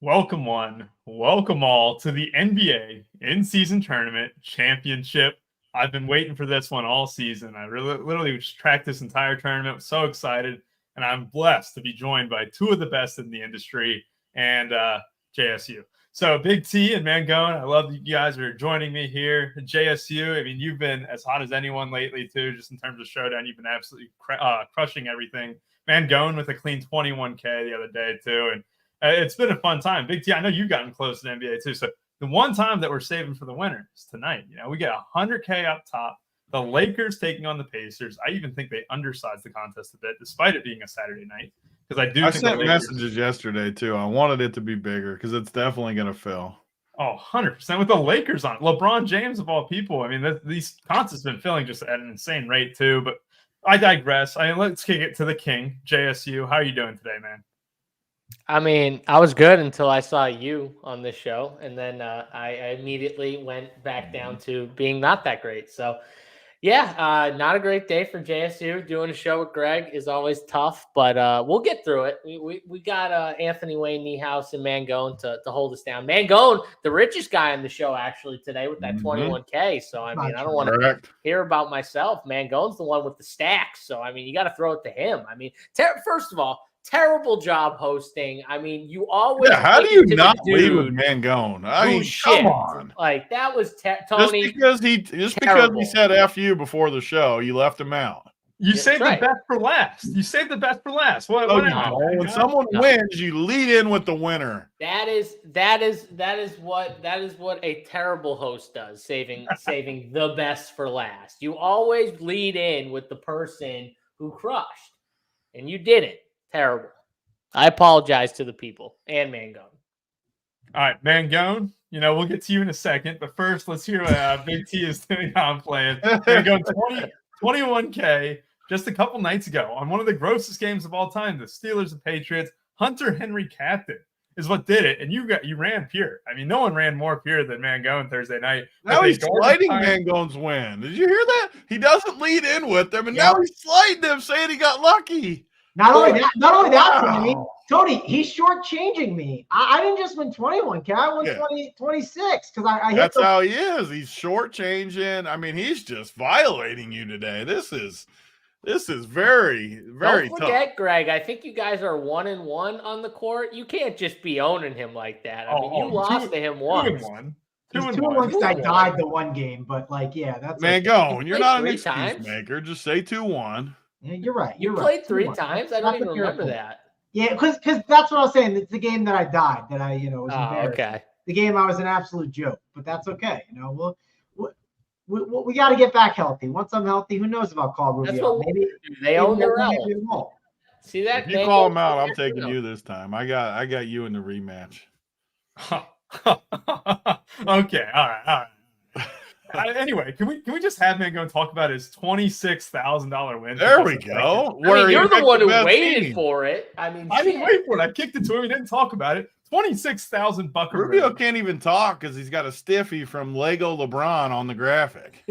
Welcome one, welcome all to the NBA in-season tournament championship. I've been waiting for this one all season. I literally just tracked this entire tournament. Was so excited, and I'm blessed to be joined by two of the best in the industry and JSU. So Big T and Mangone, I love that you guys are joining me here. JSU, I mean, you've been as hot as anyone lately too, just in terms of Showdown. You've been absolutely crushing everything. Mangone with a clean 21K the other day too, and it's been a fun time. Big T, I know you've gotten close to the NBA too. So the one time that we're saving for the winner is tonight. You know, we get 100K up top. The Lakers taking on the Pacers. I even think they undersized the contest a bit, despite it being a Saturday night. Because I sent messages yesterday too. I wanted it to be bigger because it's definitely going to fill. Oh, 100% with the Lakers on it. LeBron James of all people. I mean, these contests have been filling just at an insane rate too. But I digress. Let's kick it to the king, JSU. How are you doing today, man? I mean, I was good until I saw you on this show, and then I immediately went back down to being not that great. So, yeah, not a great day for JSU. Doing a show with Greg is always tough, but we'll get through it. We got Anthony Wayne, Niehaus, and Mangone to hold us down. Mangone, the richest guy on the show actually today with that 21K. So, I mean, I don't want to hear about myself. Mangone's the one with the stacks. So, I mean, you got to throw it to him. I mean, first of all, terrible job hosting. I mean, you always. Yeah, how do you not lead with Mangone? I mean, come on. Like that was Tony. Because he said "F you" before the show, you left him out. You saved the best for last. You saved the best for last. What when someone wins, you lead in with the winner. That is what a terrible host does. Saving the best for last. You always lead in with the person who crushed, and you didn't. Terrible. I apologize to the people and Mangone. All right, Mangone, you know, we'll get to you in a second, but first let's hear what Big T is doing how I'm playing. Mangone, 21K just a couple nights ago on one of the grossest games of all time, the Steelers and Patriots. Hunter Henry captain is what did it, and you ran pure. I mean, no one ran more pure than Mangone Thursday night. Now he's sliding Mangone's win. Did you hear that? He doesn't lead in with them, and now he's sliding him, saying he got lucky. Not only that, Tony, he's shortchanging me. I didn't just win 21K. I won 26 because I That's how he is. He's shortchanging. I mean, he's just violating you today. This is very, very tough. Don't forget, Greg, I think you guys are 1-1 on the court. You can't just be owning him like that. I mean, you lost to him once. 2-1. 2-1 because I died the one game, but that's Mangone, you're not an excuse maker. Just say 2-1. Yeah, you're right. You played 3 times. I don't even remember that. Yeah, because that's what I was saying. It's the game that I died that I was embarrassed. Okay. The game I was an absolute joke, but that's okay. You know, we got to get back healthy. Once I'm healthy, who knows about Call Rubio? Maybe they own their own. See that? If you call him out, I'm taking you this time. I got you in the rematch. Okay. All right. Anyway, can we just have Mangone and talk about his $26,000 win? There we go. You're the one who waited for it. I didn't wait for it. I kicked it to him. He didn't talk about it. 26,000 buckaroo. Rubio can't even talk because he's got a stiffy from Lego LeBron on the graphic.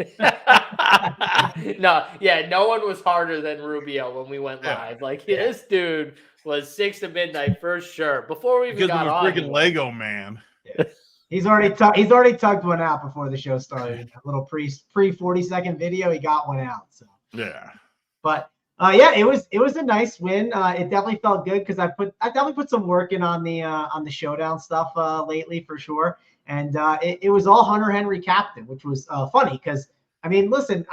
No one was harder than Rubio when we went live. This dude was 6 to midnight for sure. Before we even got on, freaking Lego man. Yeah. He's already tugged one out before the show started. A little pre 40-second video, he got one out. So yeah. But it was a nice win. It definitely felt good because I definitely put some work in on the Showdown stuff lately for sure. And it was all Hunter Henry captain, which was funny because I mean, listen,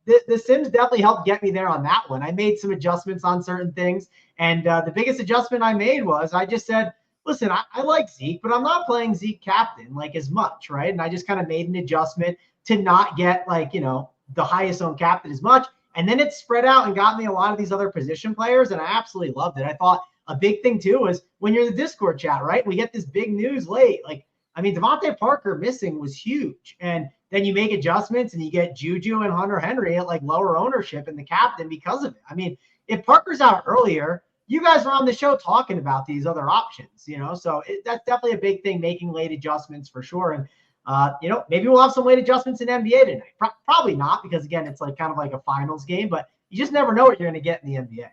the Sims definitely helped get me there on that one. I made some adjustments on certain things, and the biggest adjustment I made was I just said, listen, I like Zeke, but I'm not playing Zeke captain as much, right? And I just kind of made an adjustment to not get the highest owned captain as much. And then it spread out and got me a lot of these other position players, and I absolutely loved it. I thought a big thing too was when you're in the Discord chat, right? We get this big news late. Devontae Parker missing was huge. And then you make adjustments and you get Juju and Hunter Henry at lower ownership in the captain because of it. I mean, if Parker's out earlier, you guys were on the show talking about these other options, so that's definitely a big thing, making late adjustments for sure. And, maybe we'll have some late adjustments in NBA tonight. Probably not because, again, it's kind of like a finals game, but you just never know what you're going to get in the NBA.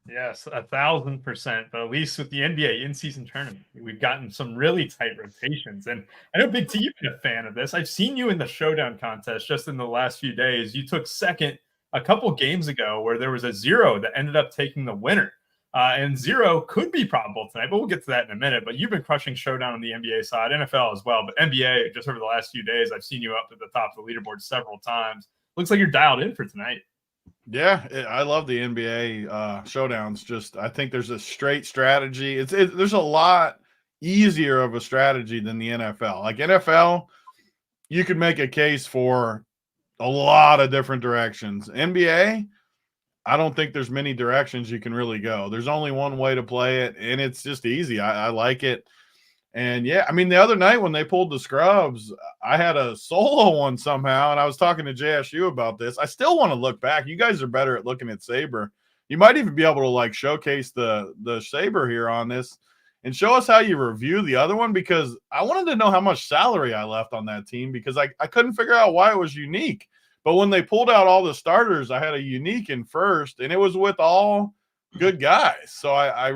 Yes, 1,000%. But at least with the NBA in-season tournament, we've gotten some really tight rotations. And I know, Big T, you've been a fan of this. I've seen you in the Showdown contest just in the last few days. You took second a couple games ago where there was a 0 that ended up taking the winner. And 0 could be probable tonight, but we'll get to that in a minute. But you've been crushing Showdown on the NBA side, NFL as well. But NBA, just over the last few days, I've seen you up at the top of the leaderboard several times. Looks like you're dialed in for tonight. Yeah, I love the NBA showdowns. I think there's a straight strategy. There's a lot easier of a strategy than the NFL. Like NFL, you could make a case for a lot of different directions. NBA, I don't think there's many directions you can really go. There's only one way to play it, and it's just easy. I like it. And yeah, I mean, the other night when they pulled the scrubs, I had a solo one somehow, and I was talking to JSU about this. I still want to look back. You guys are better at looking at Saber. You might even be able to like showcase the Saber here on this and show us how you review the other one, because I wanted to know how much salary I left on that team, because I couldn't figure out why it was unique. But when they pulled out all the starters, I had a unique in first, and it was with all good guys. So I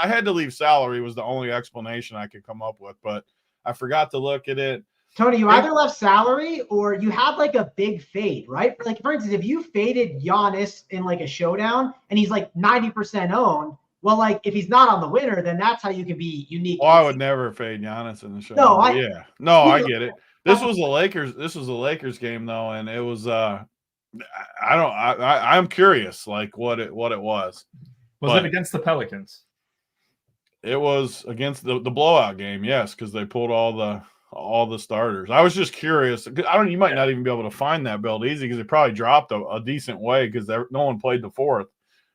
had to leave salary was the only explanation I could come up with, but I forgot to look at it. Tony, you either left salary or you had like a big fade, right? Like, for instance, if you faded Giannis in like a showdown and he's like 90% owned, well, like if he's not on the winner, then that's how you can be unique. Well, I would never fade Giannis in the show. No, I get it. This was a Lakers game though, and it was I'm curious like what it was. Was it against the Pelicans? It was against the blowout game, yes, because they pulled all the starters. I was just curious. You might not even be able to find that build easy because it probably dropped a decent way because no one played the fourth.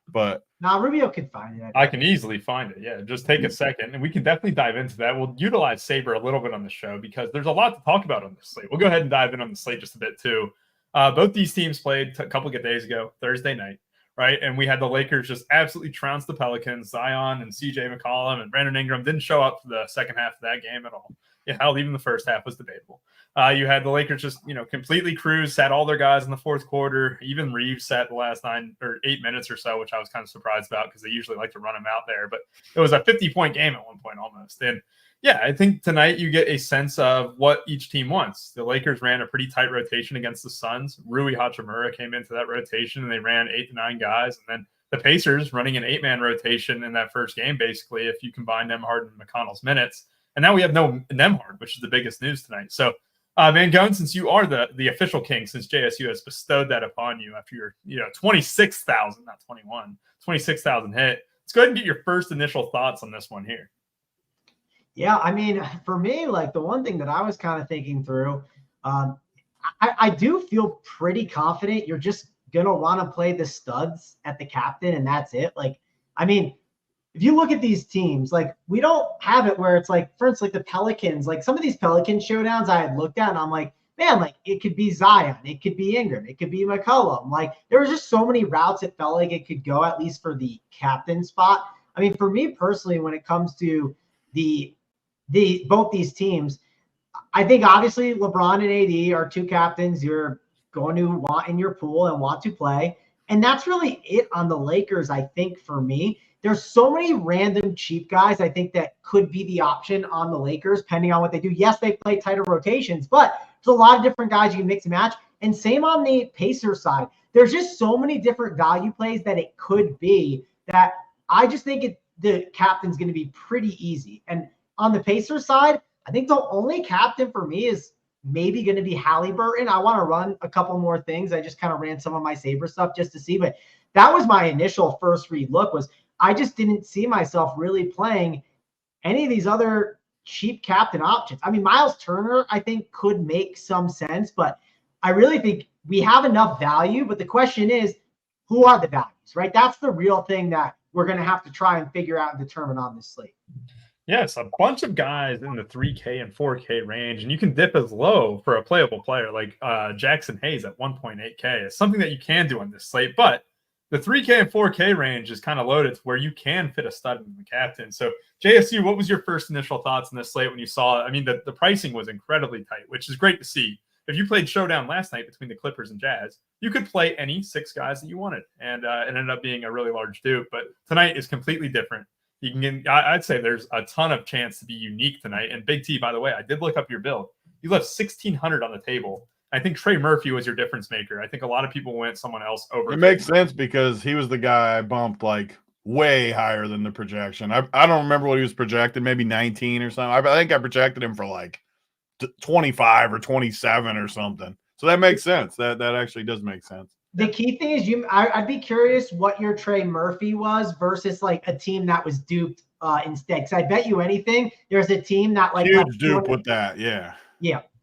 But Rubio could find it. I can easily find it. Yeah, just take a second, and we can definitely dive into that. We'll utilize Saber a little bit on the show because there's a lot to talk about on this slate. We'll go ahead and dive in on the slate just a bit too. Both these teams played a couple of days ago, Thursday night, right? And we had the Lakers just absolutely trounce the Pelicans. Zion and CJ McCollum and Brandon Ingram didn't show up for the second half of that game at all. Yeah, hell, even the first half was debatable. You had the Lakers just, completely cruise, sat all their guys in the fourth quarter. Even Reeves sat the last 9 or 8 minutes or so, which I was kind of surprised about because they usually like to run him out there. But it was a 50-point game at one point almost. And yeah, I think tonight you get a sense of what each team wants. The Lakers ran a pretty tight rotation against the Suns. Rui Hachimura came into that rotation, and they ran 8 to 9 guys. And then the Pacers running an 8-man rotation in that first game, basically, if you combine Nembhard and McConnell's minutes. And now we have no Nembhard, which is the biggest news tonight. So, Mangone, since you are the official king, since JSU has bestowed that upon you after your 26,000, not 21, 26,000 hit, let's go ahead and get your first initial thoughts on this one here. Yeah, I mean, for me, like the one thing that I was kind of thinking through, I do feel pretty confident you're just going to want to play the studs at the captain, and that's it. Like, I mean, if you look at these teams, like we don't have it where it's like, for instance, like the Pelicans, like some of these Pelican showdowns I had looked at and I'm like, man, like it could be Zion, it could be Ingram, it could be McCollum. Like there was just so many routes it felt like it could go, at least for the captain spot. I mean, for me personally, when it comes to both these teams, I think obviously LeBron and AD are two captains you're going to want in your pool and want to play. And that's really it on the Lakers, I think, for me. There's so many random cheap guys, I think, that could be the option on the Lakers, depending on what they do. Yes, they play tighter rotations, but there's a lot of different guys you can mix and match. And same on the Pacers side. There's just so many different value plays that it could be that I just think the captain's going to be pretty easy. And on the Pacers side, I think the only captain for me is maybe going to be Halliburton. I want to run a couple more things. I just kind of ran some of my Saber stuff just to see, but that was my initial first read look was I just didn't see myself really playing any of these other cheap captain options. I mean, Miles Turner, I think, could make some sense, but I really think we have enough value. But the question is, who are the values, right? That's the real thing that we're going to have to try and figure out and determine on this slate. Yes, a bunch of guys in the 3K and 4K range, and you can dip as low for a playable player like Jackson Hayes at 1.8K. It's something that you can do on this slate, but the 3K and 4K range is kind of loaded to where you can fit a stud in the captain. So, JSU, what was your first initial thoughts on this slate when you saw it? I mean, the pricing was incredibly tight, which is great to see. if you played Showdown last night between the Clippers and Jazz, you could play any 6 guys that you wanted, and it ended up being a really large dupe. But tonight is completely different. You can get, I'd say there's a ton of chance to be unique tonight. And Big T, by the way, I did look up your build. You left 1,600 on the table. I think Trey Murphy was your difference maker. I think a lot of people went someone else over. It makes sense because he was the guy I bumped like way higher than the projection. I don't remember what he was projected, maybe 19 or something. I think I projected him for like 25 or 27 or something. So that makes sense. That actually does make sense. The key thing is I'd be curious what your Trey Murphy was versus like a team that was duped instead. Because I bet you anything, there's a team that like huge dupe with that. Yeah.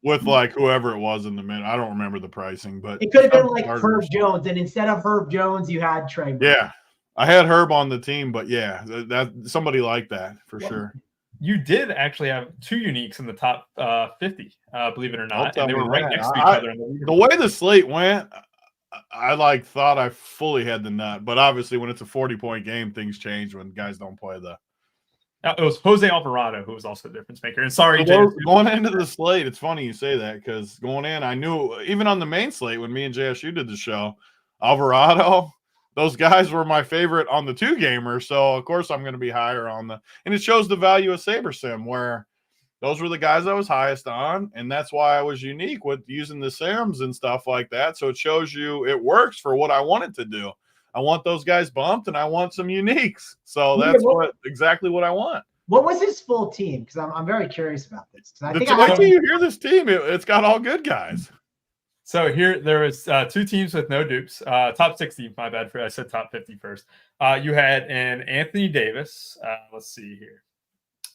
With like whoever it was in the minute. I don't remember the pricing, but it could have been like Herb Jones, and instead of Herb Jones, you had Trey Murphy. Yeah. I had Herb on the team, but yeah, that somebody like that for sure. You did actually have 2 uniques in the top 50, believe it or not, and they were right next to each other. The way the slate went, I thought I fully had the nut, but obviously when it's a 40-point game, things change when guys don't play the. It was Jose Alvarado who was also the difference maker. And sorry, going into the slate, it's funny you say that because going in, I knew even on the main slate when me and JSU did the show, Alvarado. Those guys were my favorite on the 2-gamer, so of course I'm going to be higher on the – and it shows the value of SaberSim where those were the guys I was highest on, and that's why I was unique with using the serums and stuff like that. So it shows you it works for what I want it to do. I want those guys bumped, and I want some uniques. So that's exactly what I want. What was his full team? Because I'm very curious about this. Wait till you hear this team. It's got all good guys. So here there was 2 teams with no dupes. Top 60, my bad. I said top 50 first. You had an Anthony Davis. Let's see here.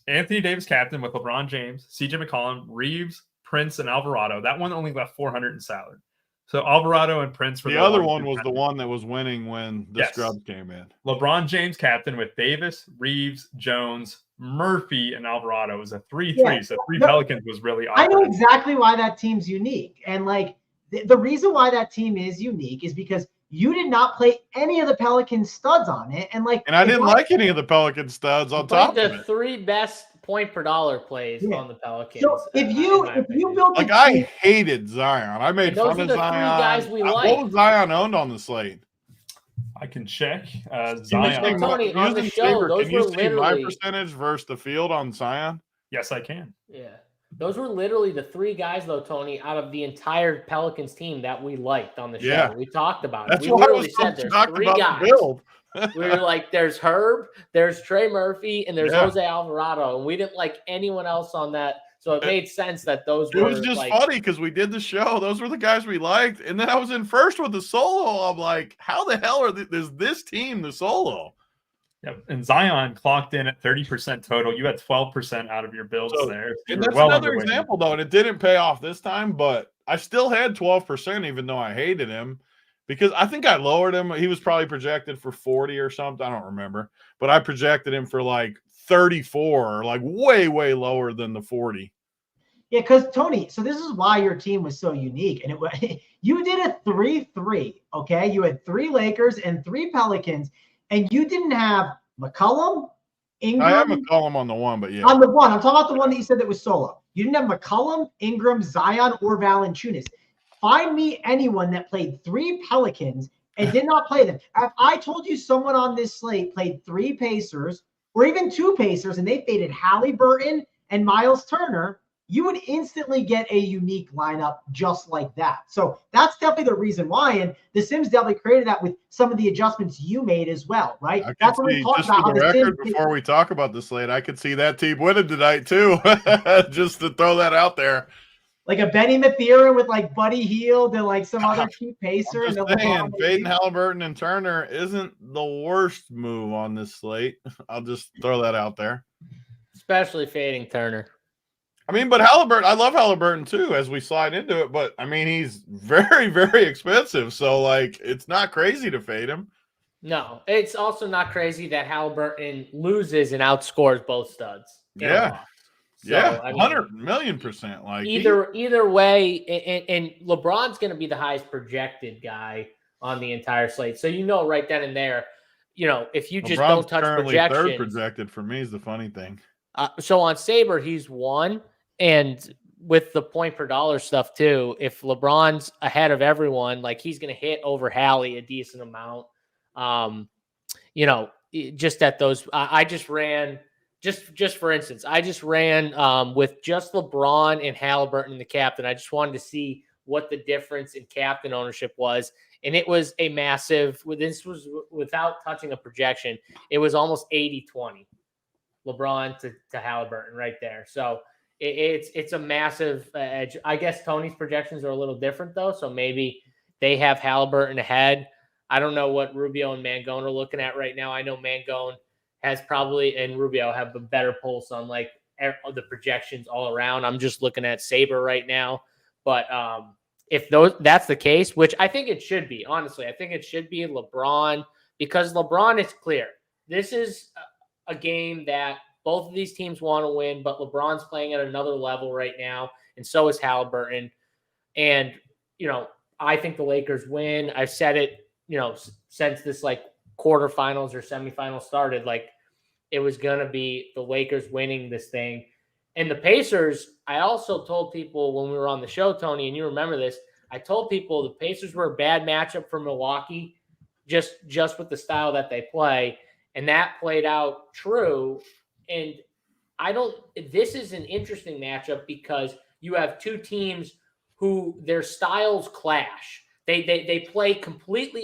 Anthony Davis captain with LeBron James, CJ McCollum, Reeves, Prince, and Alvarado. That one only left 400 in salary. So Alvarado and Prince were the other one was the one that was winning when the scrubs came in. LeBron James captain with Davis, Reeves, Jones, Murphy, and Alvarado. It was a 3-3. So 3 Pelicans was really awesome. I know exactly why that team's unique. And like the reason why that team is unique is because you did not play any of the Pelican studs on it. And I didn't like any of the Pelican studs on top of it. The 3 best point per dollar plays on the Pelicans. So if you built like I hated Zion. I made fun of Zion. Guys we like. What was Zion owned on the slate? I can check. Zion. Tony, on the show, those were literally my percentage versus the field on Zion. Yes, I can. Yeah. Those were literally the 3 guys, though, Tony, out of the entire Pelicans team that we liked on the show. Yeah. We talked about it. That's we why literally said there's 3 guys. We were like, there's Herb, there's Trey Murphy, and there's Jose Alvarado. And we didn't like anyone else on that. So it made sense that those were. It was just funny because we did the show. Those were the guys we liked. And then I was in first with the solo. I'm like, how the hell is this team the solo? Yep. And Zion clocked in at 30% total. You had 12% out of your builds there. And that's another example, though. And it didn't pay off this time, but I still had 12%, even though I hated him. Because I think I lowered him. He was probably projected for 40 or something. I don't remember. But I projected him for like 34, like way, way lower than the 40. Yeah, because Tony, so this is why your team was so unique. And you did a 3-3, okay? You had 3 Lakers and 3 Pelicans. And you didn't have McCollum, Ingram. I have McCollum on the one, but yeah. On the one. I'm talking about the one that you said that was solo. You didn't have McCollum, Ingram, Zion, or Valanciunas. Find me anyone that played 3 Pelicans and did not play them. If I told you someone on this slate played 3 Pacers or even 2 Pacers and they faded Halliburton and Miles Turner, you would instantly get a unique lineup just like that. So that's definitely the reason why. And the Sims definitely created that with some of the adjustments you made as well, right? That's what we talked about. For the record, before we talk about the slate, I could see that team winning tonight too. Just to throw that out there. Like a Benny Mathurin with like Buddy Hield and like some other cheap pacer. I'm just saying, fading Halliburton and Turner isn't the worst move on this slate. I'll just throw that out there. Especially fading Turner. I mean, but Halliburton, I love Halliburton too as we slide into it, but I mean, he's very, very expensive. So, like, it's not crazy to fade him. No, it's also not crazy that Halliburton loses and outscores both studs. Yeah. So, yeah, I mean, 100,000,000%. Like either way, and LeBron's going to be the highest projected guy on the entire slate. So, right then and there, if you just don't touch projections. Third projected for me is the funny thing. So on Saber, he's 1. And with the point per dollar stuff too, if LeBron's ahead of everyone, like he's going to hit over Hallie a decent amount. Just at those, I just ran, just for instance, I just ran with just LeBron and Halliburton in the captain. I just wanted to see what the difference in captain ownership was. And it was a massive, this was without touching a projection, it was almost 80-20 LeBron to Halliburton right there. So it's a massive edge. I guess Tony's projections are a little different though. So maybe they have Halliburton ahead. I don't know what Rubio and Mangone are looking at right now. I know Mangone has probably, and Rubio have a better pulse on like the projections all around. I'm just looking at Saber right now. But if that's the case, which I think it should be, honestly, I think it should be LeBron, because LeBron is clear. This is a game that both of these teams want to win, but LeBron's playing at another level right now, and so is Halliburton. And, I think the Lakers win. I've said it, since this like quarterfinals or semifinals started, like it was going to be the Lakers winning this thing. And the Pacers, I also told people when we were on the show, Tony, and you remember this, I told people the Pacers were a bad matchup for Milwaukee, just with the style that they play. And that played out true. And this is an interesting matchup because you have two teams who their styles clash. They play completely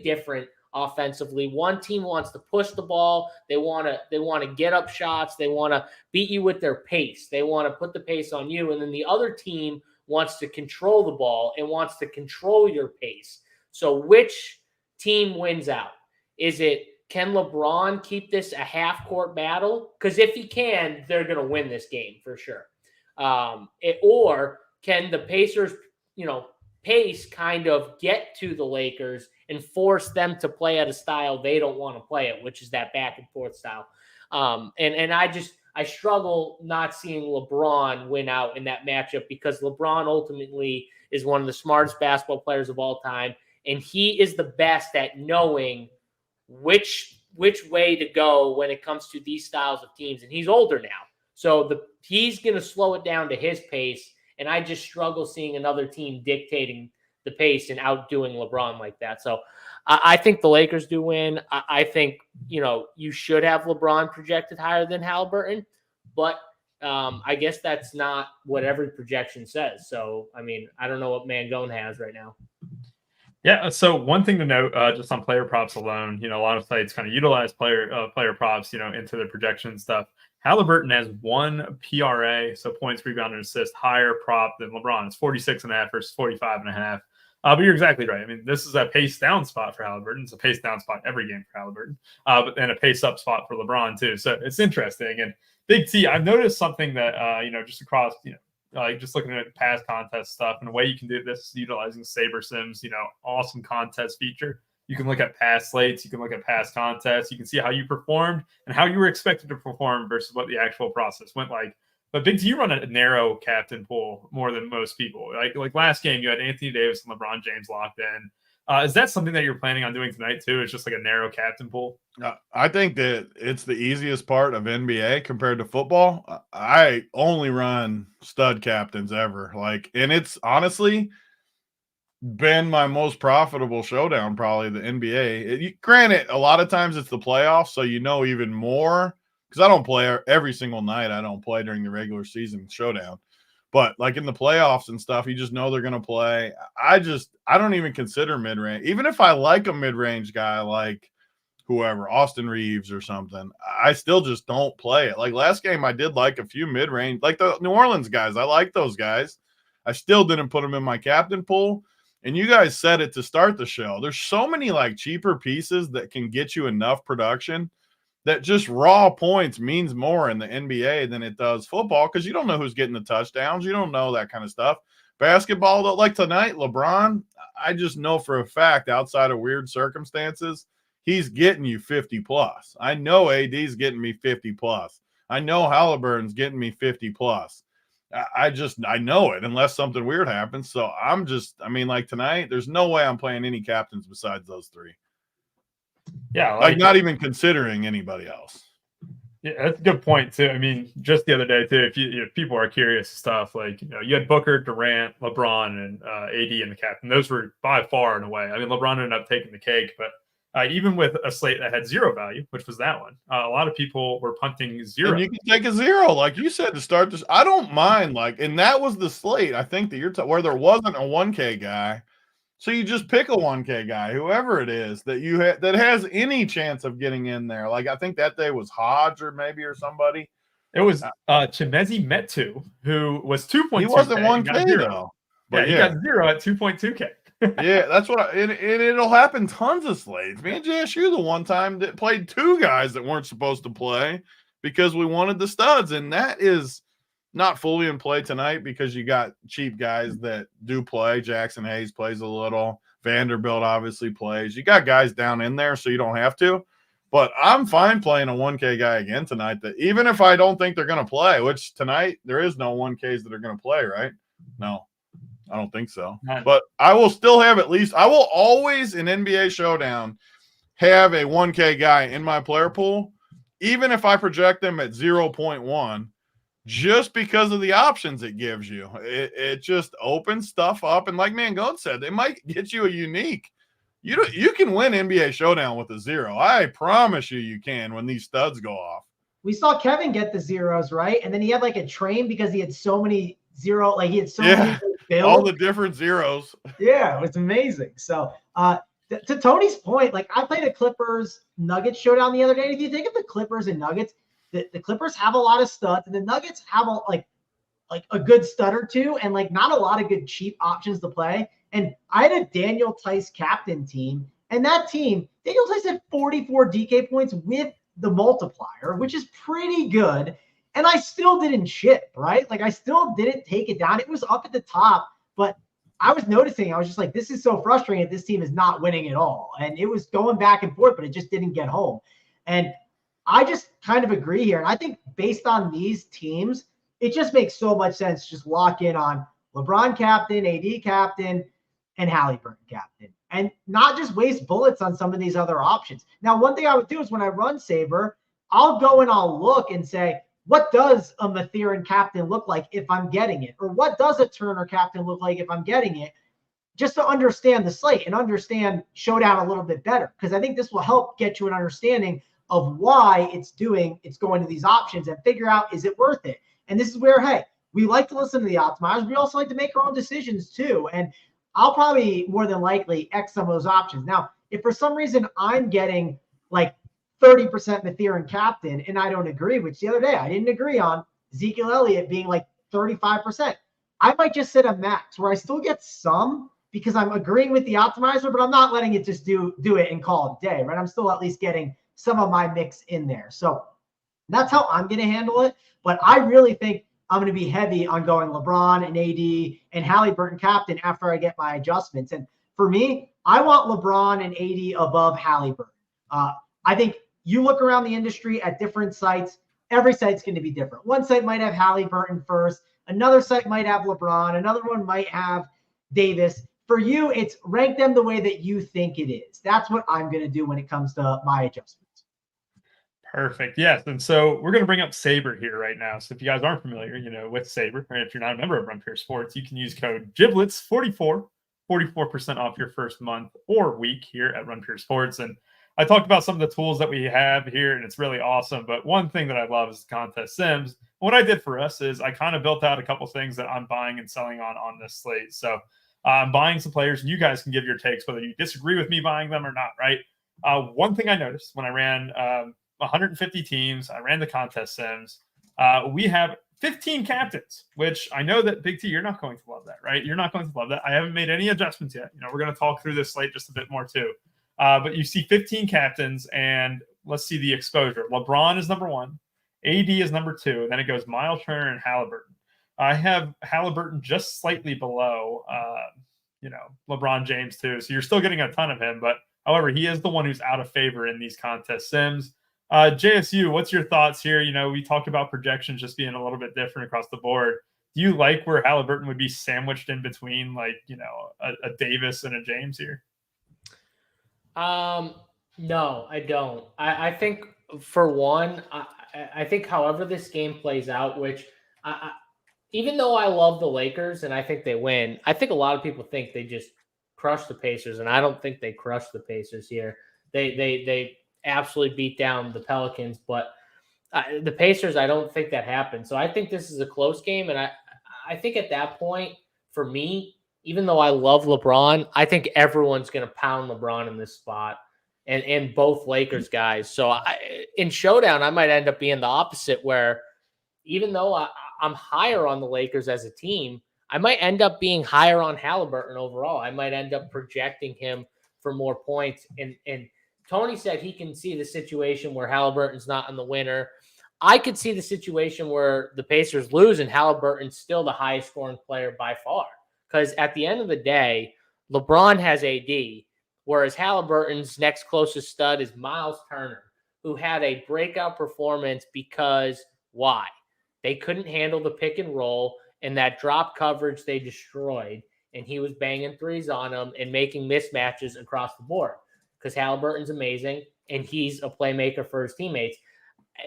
different offensively. One team wants to push the ball. They want to get up shots. They want to beat you with their pace. They want to put the pace on you. And then the other team wants to control the ball and wants to control your pace. So which team wins out? Can LeBron keep this a half-court battle? Because if he can, they're going to win this game for sure. Or can the Pacers, pace kind of get to the Lakers and force them to play at a style they don't want to play it, which is that back and forth style. And I struggle not seeing LeBron win out in that matchup because LeBron ultimately is one of the smartest basketball players of all time. And he is the best at knowing which way to go when it comes to these styles of teams. And he's older now. So he's going to slow it down to his pace. And I just struggle seeing another team dictating the pace and outdoing LeBron like that. So I think the Lakers do win. I think, you should have LeBron projected higher than Halliburton, but I guess that's not what every projection says. So, I don't know what Mangone has right now. Yeah. So one thing to note, just on player props alone, a lot of sites kind of utilize player props, into their projection stuff. Halliburton has one PRA, so points, rebound, and assist, higher prop than LeBron. It's 46.5 versus 45.5. But you're exactly right. This is a pace down spot for Halliburton. It's a pace down spot every game for Halliburton, and a pace up spot for LeBron too. So it's interesting. And Big T, I've noticed something that just across, like just looking at past contest stuff, and the way you can do this utilizing SaberSim's, awesome contest feature. You can look at past slates. You can look at past contests. You can see how you performed and how you were expected to perform versus what the actual process went like. But Big T, you run a narrow captain pool more than most people. Like last game, you had Anthony Davis and LeBron James locked in. Is that something that you're planning on doing tonight too? It's just like a narrow captain pool? I think that it's the easiest part of NBA compared to football. I only run stud captains ever. And it's honestly been my most profitable showdown, probably the NBA. Granted, a lot of times it's the playoffs, so even more because I don't play every single night. I don't play during the regular season showdown, but like in the playoffs and stuff, you just know they're going to play. I don't even consider mid-range. Even if I like a mid-range guy like whoever, Austin Reeves or something, I still just don't play it. Like last game, I did like a few mid-range, like the New Orleans guys. I like those guys. I still didn't put them in my captain pool. And you guys said it to start the show. There's so many like cheaper pieces that can get you enough production that just raw points means more in the NBA than it does football because you don't know who's getting the touchdowns. You don't know that kind of stuff. Basketball, though, like tonight, LeBron, I just know for a fact outside of weird circumstances, he's getting you 50 plus. I know AD's getting me 50 plus. I know Halliburton's getting me 50 plus. I know it unless something weird happens. So like tonight, there's no way I'm playing any captains besides those three. Yeah. Like not even considering anybody else. Yeah, that's a good point too. I mean, just the other day too, if people are curious stuff, like you had Booker, Durant, LeBron, and AD in the captain. Those were by far and away. I mean, LeBron ended up taking the cake, but even with a slate that had zero value, which was that one, a lot of people were punting zero. And you can take a zero, like you said, to start this. I don't mind, and that was the slate. I think that you're where there wasn't a 1K guy. So you just pick a 1K guy, whoever it is that you that has any chance of getting in there. Like I think that day was Hodge or somebody. It was Chimezi Metu, who was 2.2K. He wasn't 1K though. But he got zero at 2.2K. Yeah, that's what and it'll happen tons of slates. Me and JSU the one time that played two guys that weren't supposed to play because we wanted the studs, and that is not fully in play tonight because you got cheap guys that do play. Jackson Hayes plays a little. Vanderbilt obviously plays. You got guys down in there, so you don't have to. But I'm fine playing a 1K guy again tonight. That even if I don't think they're going to play, which tonight there is no 1Ks that are going to play, right? No, I don't think so. But I will still have at least – I will always in NBA Showdown have a 1K guy in my player pool, even if I project them at 0.1. Just because of the options it gives you. It just opens stuff up. And like Mangone said, they might get you a unique. You can win NBA Showdown with a zero. I promise you can when these studs go off. We saw Kevin get the zeros, right? And then he had like a train because he had so many he had so many builds. All the different zeros. Yeah, it was amazing. So to Tony's point, like I played a Clippers Nuggets showdown the other day. If you think of the Clippers and Nuggets, the Clippers have a lot of studs, and the Nuggets have a good stud or two, and like not a lot of good cheap options to play. And I had a Daniel Tice captain team, and that team, Daniel Tice had 44 DK points with the multiplier, which is pretty good. And I still didn't ship, right? Like I still didn't take it down. It was up at the top, but I was noticing, I was just like, this is so frustrating that this team is not winning at all. And it was going back and forth, but it just didn't get home. And I just kind of agree here. And I think based on these teams, it just makes so much sense to just lock in on LeBron captain, AD captain, and Halliburton captain, and not just waste bullets on some of these other options. Now, one thing I would do is when I run Saber, I'll go and I'll look and say, what does a Mathurin captain look like if I'm getting it? Or what does a Turner captain look like if I'm getting it? Just to understand the slate and understand Showdown a little bit better. Because I think this will help get you an understanding of why it's going to these options and figure out, is it worth it? And this is where, hey, we like to listen to the optimizers. We also like to make our own decisions too. And I'll probably more than likely X some of those options. Now, if for some reason I'm getting like 30% Mathurin captain and I don't agree, which the other day I didn't agree on Ezekiel Elliott being like 35%, I might just set a max where I still get some because I'm agreeing with the optimizer, but I'm not letting it just do it and call it a day, right? I'm still at least getting some of my mix in there. So that's how I'm going to handle it. But I really think I'm going to be heavy on going LeBron and AD and Halliburton captain after I get my adjustments. And for me, I want LeBron and AD above Halliburton. I think you look around the industry at different sites, every site's going to be different. One site might have Halliburton first. Another site might have LeBron. Another one might have Davis. For you, it's rank them the way that you think it is. That's what I'm going to do when it comes to my adjustments. Perfect. Yes. And so we're going to bring up Saber here right now. So if you guys aren't familiar, with Saber, or if you're not a member of Run Pure Sports, you can use code GIBLETS44, 44% off your first month or week here at Run Pure Sports. And I talked about some of the tools that we have here, and it's really awesome. But one thing that I love is contest sims. What I did for us is I kind of built out a couple things that I'm buying and selling on this slate. So I'm buying some players, and you guys can give your takes, whether you disagree with me buying them or not, right? One thing I noticed when I ran 150 teams, I ran the contest sims. We have 15 captains, which I know that Big T, you're not going to love that, right? You're not going to love that. I haven't made any adjustments yet. We're going to talk through this slate just a bit more too. But you see 15 captains, and let's see the exposure. LeBron is number 1. AD is number 2. And then it goes Miles Turner and Halliburton. I have Halliburton just slightly below, LeBron James too. So you're still getting a ton of him. But however, he is the one who's out of favor in these contest sims. JSU, what's your thoughts here? We talked about projections just being a little bit different across the board. Do you like where Halliburton would be sandwiched in between, a Davis and a James here? No, I don't. I think for one, I think however this game plays out, which even though I love the Lakers and I think they win, I think a lot of people think they just crush the Pacers, and I don't think they crush the Pacers here. They absolutely beat down the Pelicans, but the Pacers, I don't think that happened. So I think this is a close game, and I think at that point, for me, even though I love LeBron, I think everyone's going to pound LeBron in this spot, and both Lakers guys. So in Showdown, I might end up being the opposite, where even though I'm higher on the Lakers as a team, I might end up being higher on Halliburton overall. I might end up projecting him for more points. And Tony said he can see the situation where Halliburton's not in the winner. I could see the situation where the Pacers lose and Halliburton's still the highest scoring player by far. Because at the end of the day, LeBron has AD, whereas Halliburton's next closest stud is Miles Turner, who had a breakout performance because why? They couldn't handle the pick and roll, and that drop coverage they destroyed, and he was banging threes on them and making mismatches across the board because Halliburton's amazing, and he's a playmaker for his teammates.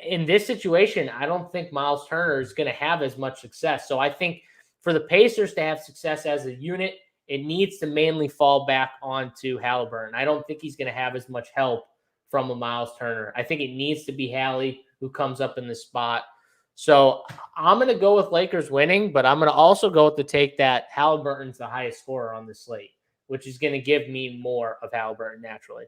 In this situation, I don't think Miles Turner is going to have as much success. So I think for the Pacers to have success as a unit, it needs to mainly fall back onto Halliburton. I don't think he's going to have as much help from a Miles Turner. I think it needs to be Hallie who comes up in the spot. So I'm going to go with Lakers winning, but I'm going to also go with the take that Halliburton's the highest scorer on the slate, which is going to give me more of Halliburton naturally.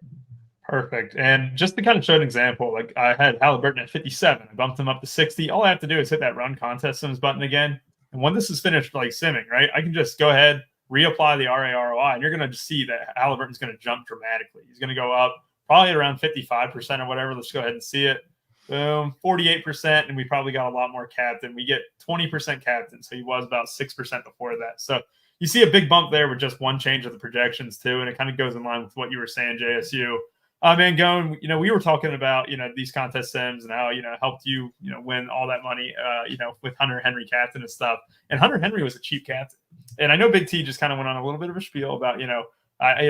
Perfect. And just to kind of show an example, like I had Halliburton at 57. I bumped him up to 60. All I have to do is hit that run contest sims button again. And when this is finished, like simming, right, I can just go ahead, reapply the RAROI, and you're going to just see that Halliburton's going to jump dramatically. He's going to go up probably around 55% or whatever. Let's go ahead and see it. Boom, 48%, and we probably got a lot more captain. We get 20% captain, so he was about 6% before that. So you see a big bump there with just one change of the projections too, and it kind of goes in line with what you were saying, JSU. Mangone, we were talking about, these contest sims and how, helped you, win all that money, with Hunter Henry captain and stuff. And Hunter Henry was a cheap captain. And I know Big T just kind of went on a little bit of a spiel about,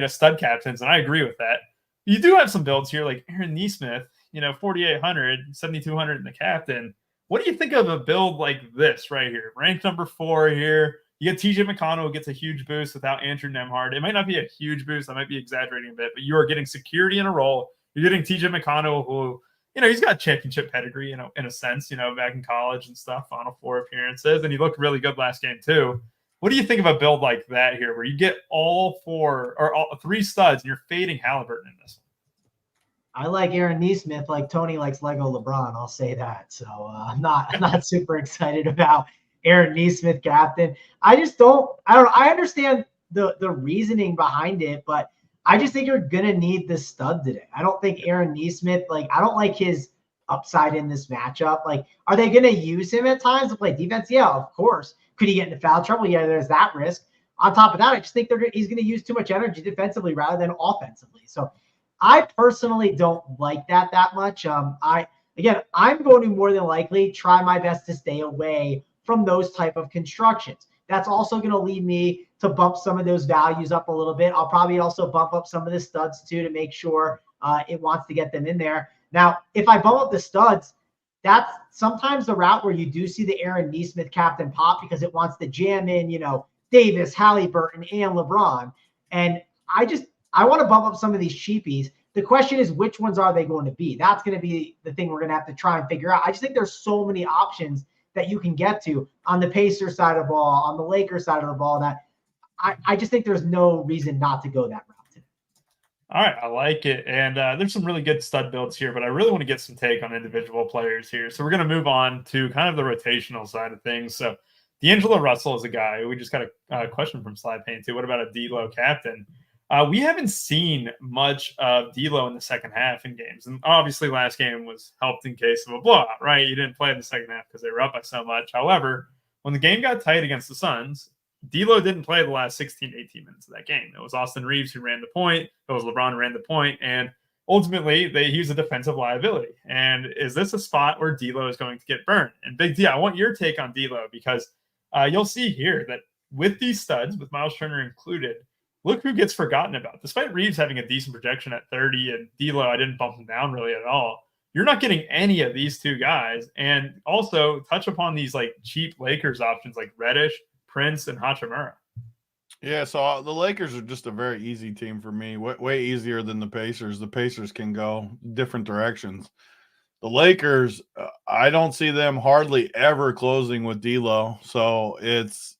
stud captains, and I agree with that. You do have some builds here like Aaron Nesmith, 4,800, 7,200 in the captain. What do you think of a build like this right here? Ranked number 4 here. You get TJ McConnell who gets a huge boost without Andrew Nembhard. It might not be a huge boost. I might be exaggerating a bit, but you are getting security in a role. You're getting TJ McConnell who, he's got championship pedigree, in a sense, back in college and stuff, Final Four appearances, and he looked really good last game too. What do you think of a build like that here where you get all 3 studs and you're fading Halliburton in this one? I like Aaron Nesmith like Tony likes Lego LeBron. I'll say that. So I'm not super excited about Aaron Nesmith captain. I understand the reasoning behind it, but I just think you're going to need the stud today. I don't think Aaron Nesmith, I don't like his upside in this matchup. Are they going to use him at times to play defense? Yeah, of course. Could he get into foul trouble? Yeah, there's that risk. On top of that, I just think he's going to use too much energy defensively rather than offensively. So I personally don't like that much. I'm going to more than likely try my best to stay away from those type of constructions. That's also going to lead me to bump some of those values up a little bit. I'll probably also bump up some of the studs too to make sure it wants to get them in there. Now, if I bump up the studs, that's sometimes the route where you do see the Aaron Nesmith captain pop because it wants to jam in, Davis, Halliburton, and LeBron. And I want to bump up some of these cheapies. The question is, which ones are they going to be? That's going to be the thing we're going to have to try and figure out. I just think there's so many options that you can get to on the Pacers side of the ball, on the Lakers side of the ball, that I just think there's no reason not to go that route today. All right, I like it. And there's some really good stud builds here, but I really want to get some take on individual players here. So we're going to move on to kind of the rotational side of things. So D'Angelo Russell is a guy. We just got a question from Slide Paint too. What about a D-Lo captain? We haven't seen much of D'Lo in the second half in games. And obviously last game was helped in case of a blowout, right? You didn't play in the second half because they were up by so much. However, when the game got tight against the Suns, D'Lo didn't play the last 16 to 18 minutes of that game. It was Austin Reeves who ran the point. It was LeBron who ran the point. And ultimately, he was a defensive liability. And is this a spot where D'Lo is going to get burned? And Big D, I want your take on D'Lo because you'll see here that with these studs, with Miles Turner included, look who gets forgotten about. Despite Reeves having a decent projection at 30 and D'Lo, I didn't bump him down really at all. You're not getting any of these two guys. And also touch upon these like cheap Lakers options like Reddish, Prince, and Hachimura. Yeah, so the Lakers are just a very easy team for me, way easier than the Pacers. The Pacers can go different directions. The Lakers, I don't see them hardly ever closing with D'Lo, so it's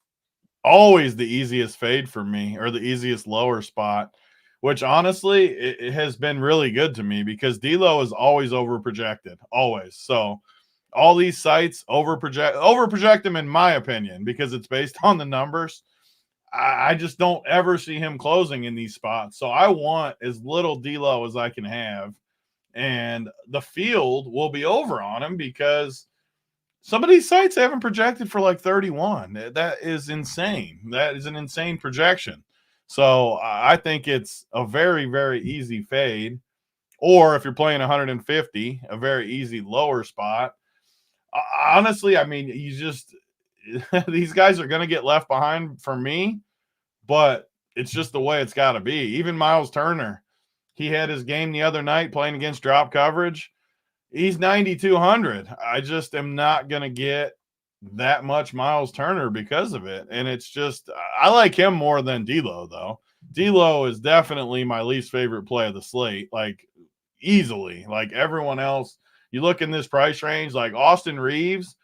always the easiest fade for me, or the easiest lower spot, which honestly it has been really good to me because D'Lo is always overprojected, always. So all these sites overproject him in my opinion because it's based on the numbers. I just don't ever see him closing in these spots. So I want as little D'Lo as I can have, and the field will be over on him because some of these sites haven't projected for like 31. That is insane. That is an insane projection. So I think it's a very, very easy fade. Or if you're playing 150, a very easy lower spot. Honestly, I mean, you just these guys are going to get left behind for me, but it's just the way it's got to be. Even Miles Turner, he had his game the other night playing against drop coverage. He's 9,200. I just am not going to get that much Miles Turner because of it. And it's just, I like him more than D'Lo, though. D'Lo is definitely my least favorite play of the slate, like easily. Like everyone else, you look in this price range, like Austin Reeves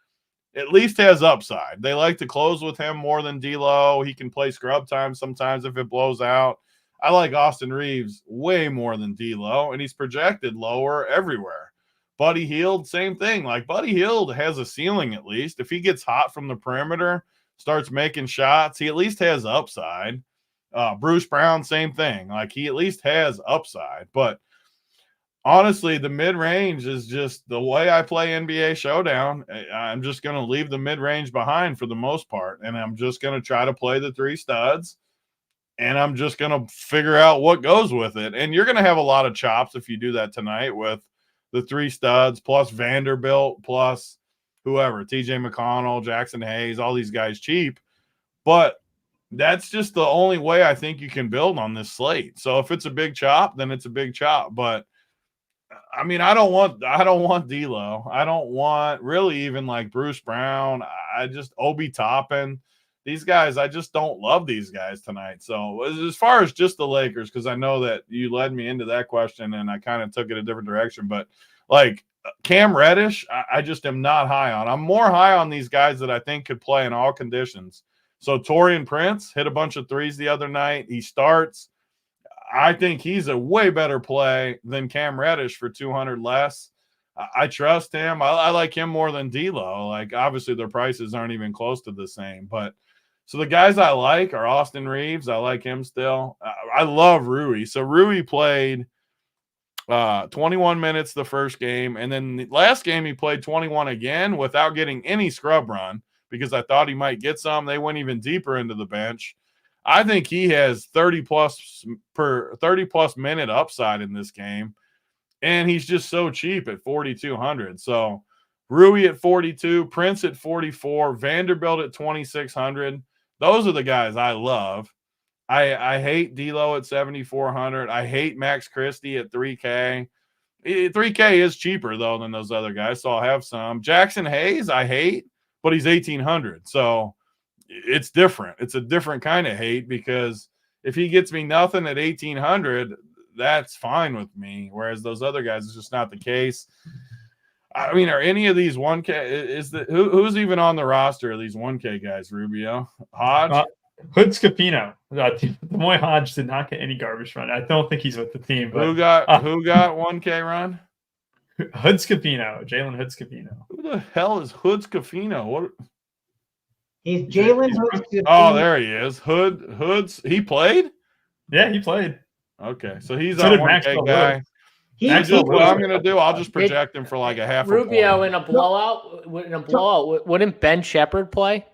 at least has upside. They like to close with him more than D'Lo. He can play scrub time sometimes if it blows out. I like Austin Reeves way more than D'Lo, and he's projected lower everywhere. Buddy Hield, same thing. Like Buddy Hield has a ceiling at least. If he gets hot from the perimeter, starts making shots, he at least has upside. Bruce Brown, same thing. Like he at least has upside. But honestly, the mid-range is just the way I play NBA Showdown. I'm just going to leave the mid-range behind for the most part, and I'm just going to try to play the three studs, and I'm just going to figure out what goes with it. And you're going to have a lot of chops if you do that tonight with the three studs plus Vanderbilt plus whoever, TJ McConnell, Jackson Hayes, all these guys cheap. But that's just the only way I think you can build on this slate. So if it's a big chop, then it's a big chop. But I mean, I don't want D'Lo. I don't want really even like Bruce Brown. I just Obi Toppin. These guys, I just don't love these guys tonight. So as far as just the Lakers, because I know that you led me into that question and I kind of took it a different direction. But like Cam Reddish, I just am not high on. I'm more high on these guys that I think could play in all conditions. So Taurean Prince hit a bunch of threes the other night. He starts. I think he's a way better play than Cam Reddish for 200 less. I trust him. I like him more than D'Lo. Like obviously their prices aren't even close to the same, but so the guys I like are Austin Reeves. I like him still. I love Rui. So Rui played 21 minutes the first game, and then the last game he played 21 again without getting any scrub run because I thought he might get some. They went even deeper into the bench. I think he has 30 plus minute upside in this game, and he's just so cheap at 4,200. So Rui at 42, Prince at 44, Vanderbilt at 2,600. Those are the guys I love. I hate D'Lo at 7,400. I hate Max Christie at 3K. 3K is cheaper, though, than those other guys, so I'll have some. Jackson Hayes, I hate, but he's 1,800. So it's different. It's a different kind of hate because if he gets me nothing at 1,800, that's fine with me, whereas those other guys, it's just not the case. I mean, are any of these 1K? Who's even on the roster of these 1K guys? Rubio, Hodge, Hood Scapino. Demoy Hodge did not get any garbage run. I don't think he's with the team. But, who got 1K run? Hood Scapino, Jalen Hood Scapino. Who the hell is Hood Scapino? What? He's Jalen Hood. Oh, there he is. Hood's. He played. Yeah, he played. Okay, so he's So a did 1K Maxwell guy. Lewis. What I'm going to do, I'll just project him for like a half Rubio a in a blowout. Wouldn't Ben Shepherd play?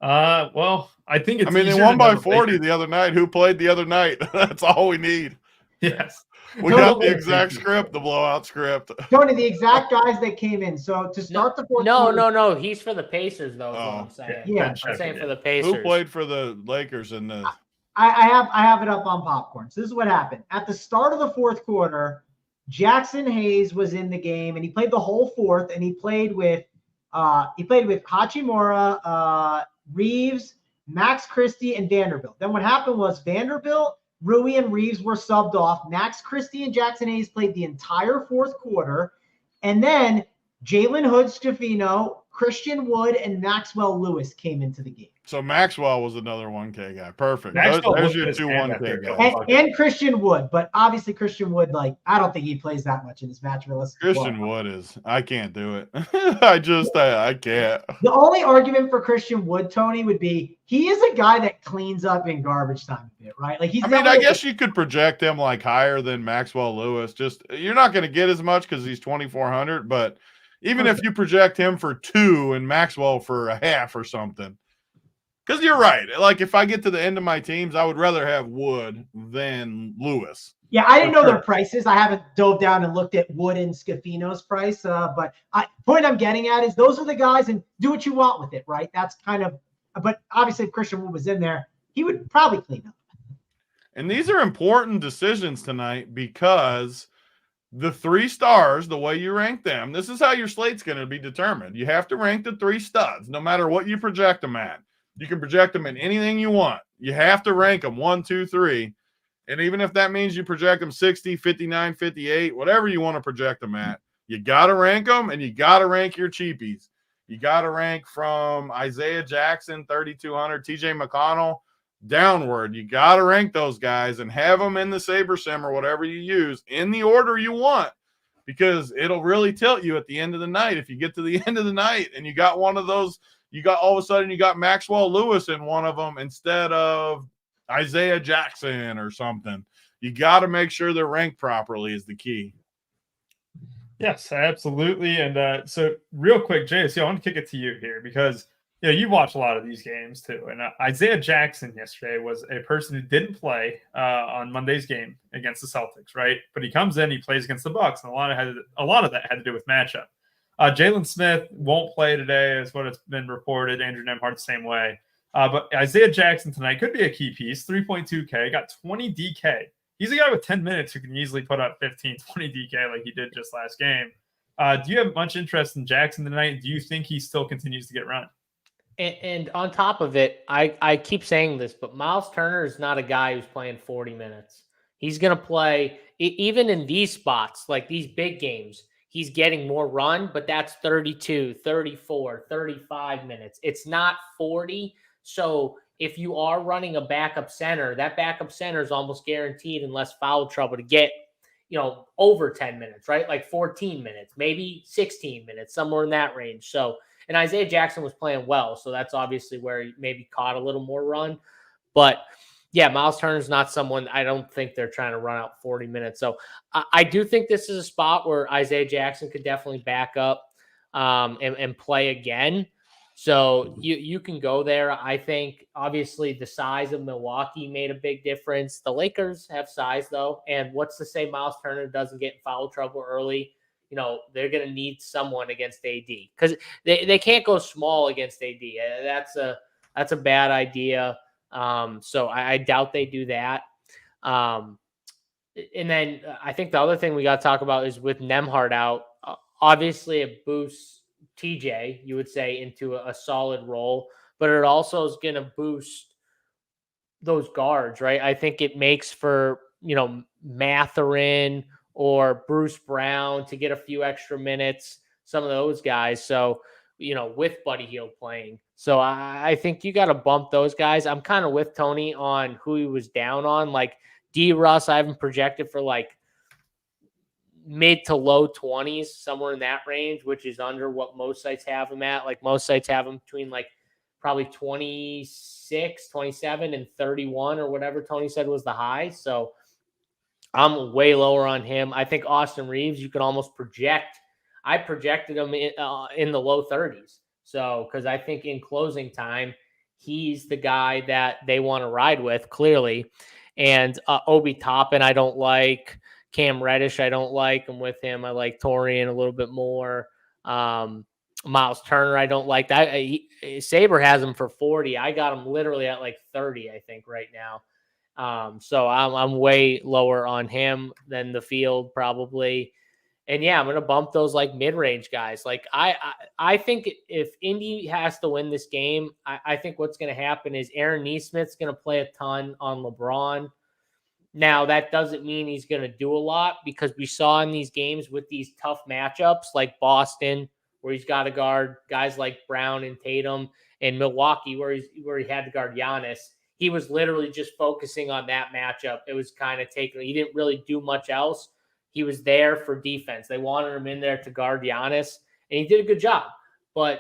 Well, I think it's. I mean, they won by 40 the other night. Who played the other night? That's all we need. Yes. We got the exact script, the blowout script. Tony, the exact guys that came in. So to start the fourth quarter. No. He's for the Pacers, though. Is what I'm saying. Yeah, I'm saying for the Pacers. Who played for the Lakers in the? I have it up on popcorn. So this is what happened at the start of the fourth quarter. Jackson Hayes was in the game, and he played the whole fourth, and he played with Hachimura, Reeves, Max Christie, and Vanderbilt. Then what happened was Vanderbilt, Rui, and Reeves were subbed off. Max Christie and Jackson Hayes played the entire fourth quarter. And then Jalen Hood-Schifino, Christian Wood, and Maxwell Lewis came into the game. So Maxwell was another 1K guy. Perfect. Maxwell There's your Lewis 2 and 1K guys. And Christian Wood, but obviously Christian Wood, I don't think he plays that much in this match realistically. Christian Wood I can't do it. I can't. The only argument for Christian Wood, Tony, would be he is a guy that cleans up in garbage time a bit, right? I guess you could project him higher than Maxwell Lewis. Just you're not going to get as much because he's 2,400, but even if you project him for 2 and Maxwell for a half or something. Because you're right. If I get to the end of my teams, I would rather have Wood than Lewis. Yeah, I didn't know their prices. I haven't dove down and looked at Wood and Scafino's price. But point I'm getting at is those are the guys, and do what you want with it, right? That's kind of – but obviously if Christian Wood was in there, he would probably clean up. And these are important decisions tonight because the 3 stars, the way you rank them, this is how your slate's going to be determined. You have to rank the 3 studs no matter what you project them at. You can project them in anything you want. You have to rank them 1, 2, 3. And even if that means you project them 60, 59, 58, whatever you want to project them at, you got to rank them, and you got to rank your cheapies. You got to rank from Isaiah Jackson, 3,200, TJ McConnell, downward. You got to rank those guys and have them in the SaberSim or whatever you use in the order you want, because it'll really tilt you at the end of the night. If you get to the end of the night and you got one of those, all of a sudden you got Maxwell Lewis in one of them instead of Isaiah Jackson or something. You got to make sure they're ranked properly is the key. Yes, absolutely. And so real quick, JSC, I want to kick it to you here because you watch a lot of these games too. And Isaiah Jackson yesterday was a person who didn't play on Monday's game against the Celtics, right? But he comes in, he plays against the Bucks, and a lot of that had to do with matchup. Jalen Smith won't play today, is what it's been reported. Andrew Nemhart the same way. But Isaiah Jackson tonight could be a key piece. 3.2K, got 20 DK. He's a guy with 10 minutes who can easily put up 15, 20 DK like he did just last game. Do you have much interest in Jackson tonight? Do you think he still continues to get run? And on top of it, I keep saying this, but Miles Turner is not a guy who's playing 40 minutes. He's going to play, even in these spots, like these big games, he's getting more run, but that's 32, 34, 35 minutes. It's not 40. So if you are running a backup center, that backup center is almost guaranteed unless foul trouble to get, over 10 minutes, right? Like 14 minutes, maybe 16 minutes, somewhere in that range. So, and Isaiah Jackson was playing well. So that's obviously where he maybe caught a little more run. But yeah, Miles Turner's not someone, I don't think they're trying to run out 40 minutes. So I do think this is a spot where Isaiah Jackson could definitely back up and play again. So you can go there. I think obviously the size of Milwaukee made a big difference. The Lakers have size though. And what's to say Miles Turner doesn't get in foul trouble early? They're going to need someone against AD because they can't go small against AD. That's a bad idea. So I doubt they do that. And then I think the other thing we got to talk about is with Nemhart out, obviously it boosts TJ, you would say, into a solid role, but it also is going to boost those guards, right? I think it makes for, Mathurin or Bruce Brown to get a few extra minutes, some of those guys. So, with Buddy Hield playing. So I think you got to bump those guys. I'm kind of with Tony on who he was down on. Like D. Russ, I haven't projected for like mid to low 20s, somewhere in that range, which is under what most sites have him at. Like most sites have him between like probably 26, 27, and 31 or whatever Tony said was the high. So I'm way lower on him. I think Austin Reeves, you can almost project. I projected him in the low 30s. So, because I think in closing time, he's the guy that they want to ride with, clearly. And Obi Toppin, I don't like. Cam Reddish, I don't like. I'm with him. I like Torian a little bit more. Miles Turner, I don't like that. Saber has him for 40. I got him literally at like 30, I think, right now. So I'm way lower on him than the field probably. And yeah, I'm going to bump those like mid-range guys. Like I think if Indy has to win this game, I think what's going to happen is Aaron Nesmith's going to play a ton on LeBron. Now, that doesn't mean he's going to do a lot, because we saw in these games with these tough matchups like Boston, where he's got to guard guys like Brown and Tatum, and Milwaukee, where he had to guard Giannis. He was literally just focusing on that matchup. It was kind of he didn't really do much else. He was there for defense. They wanted him in there to guard Giannis, and he did a good job. But,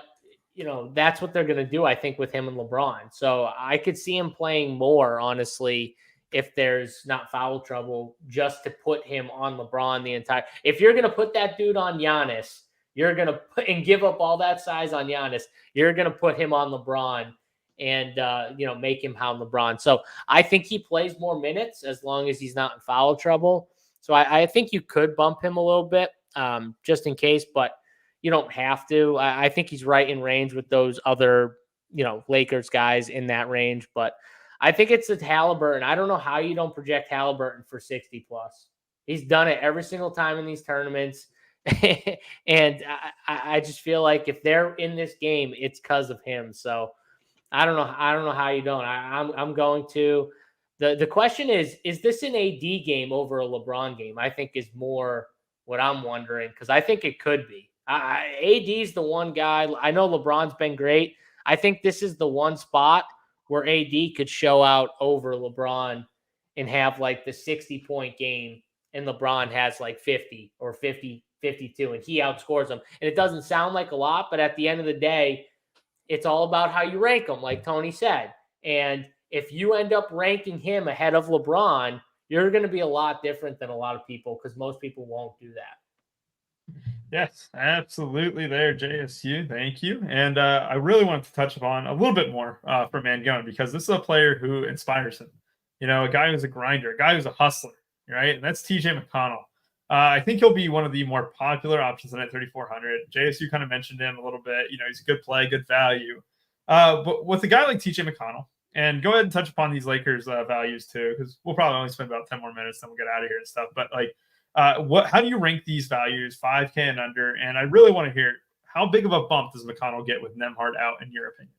that's what they're going to do, I think, with him and LeBron. So I could see him playing more, honestly, if there's not foul trouble, just to put him on LeBron the entire. If you're going to put that dude on Giannis, you're going to put and give up all that size on Giannis, you're going to put him on LeBron and, make him hound LeBron. So I think he plays more minutes as long as he's not in foul trouble. So I think you could bump him a little bit just in case, but you don't have to. I think he's right in range with those other, Lakers guys in that range, but I think it's a Halliburton. I don't know how you don't project Halliburton for 60 plus. He's done it every single time in these tournaments. And I just feel like if they're in this game, it's because of him. So I don't know how you don't. I'm going to. The question is this an AD game over a LeBron game? I think is more what I'm wondering, because I think it could be. AD's the one guy. I know LeBron's been great. I think this is the one spot where AD could show out over LeBron and have like the 60-point game, and LeBron has like 50 or 50, 52, and he outscores him. And it doesn't sound like a lot, but at the end of the day, it's all about how you rank them, like Tony said. And if you end up ranking him ahead of LeBron, you're going to be a lot different than a lot of people, because most people won't do that. Yes, absolutely there, JSU. Thank you. And I really wanted to touch upon a little bit more for Mangone, because this is a player who inspires him. A guy who's a grinder, a guy who's a hustler, right? And that's TJ McConnell. I think he'll be one of the more popular options in at 3,400. JSU kind of mentioned him a little bit. He's a good play, good value. But with a guy like TJ McConnell, and go ahead and touch upon these Lakers values too, because we'll probably only spend about 10 more minutes, then we'll get out of here and stuff. But like, how do you rank these values, 5K and under? And I really want to hear, how big of a bump does McConnell get with Nembhard out, in your opinion?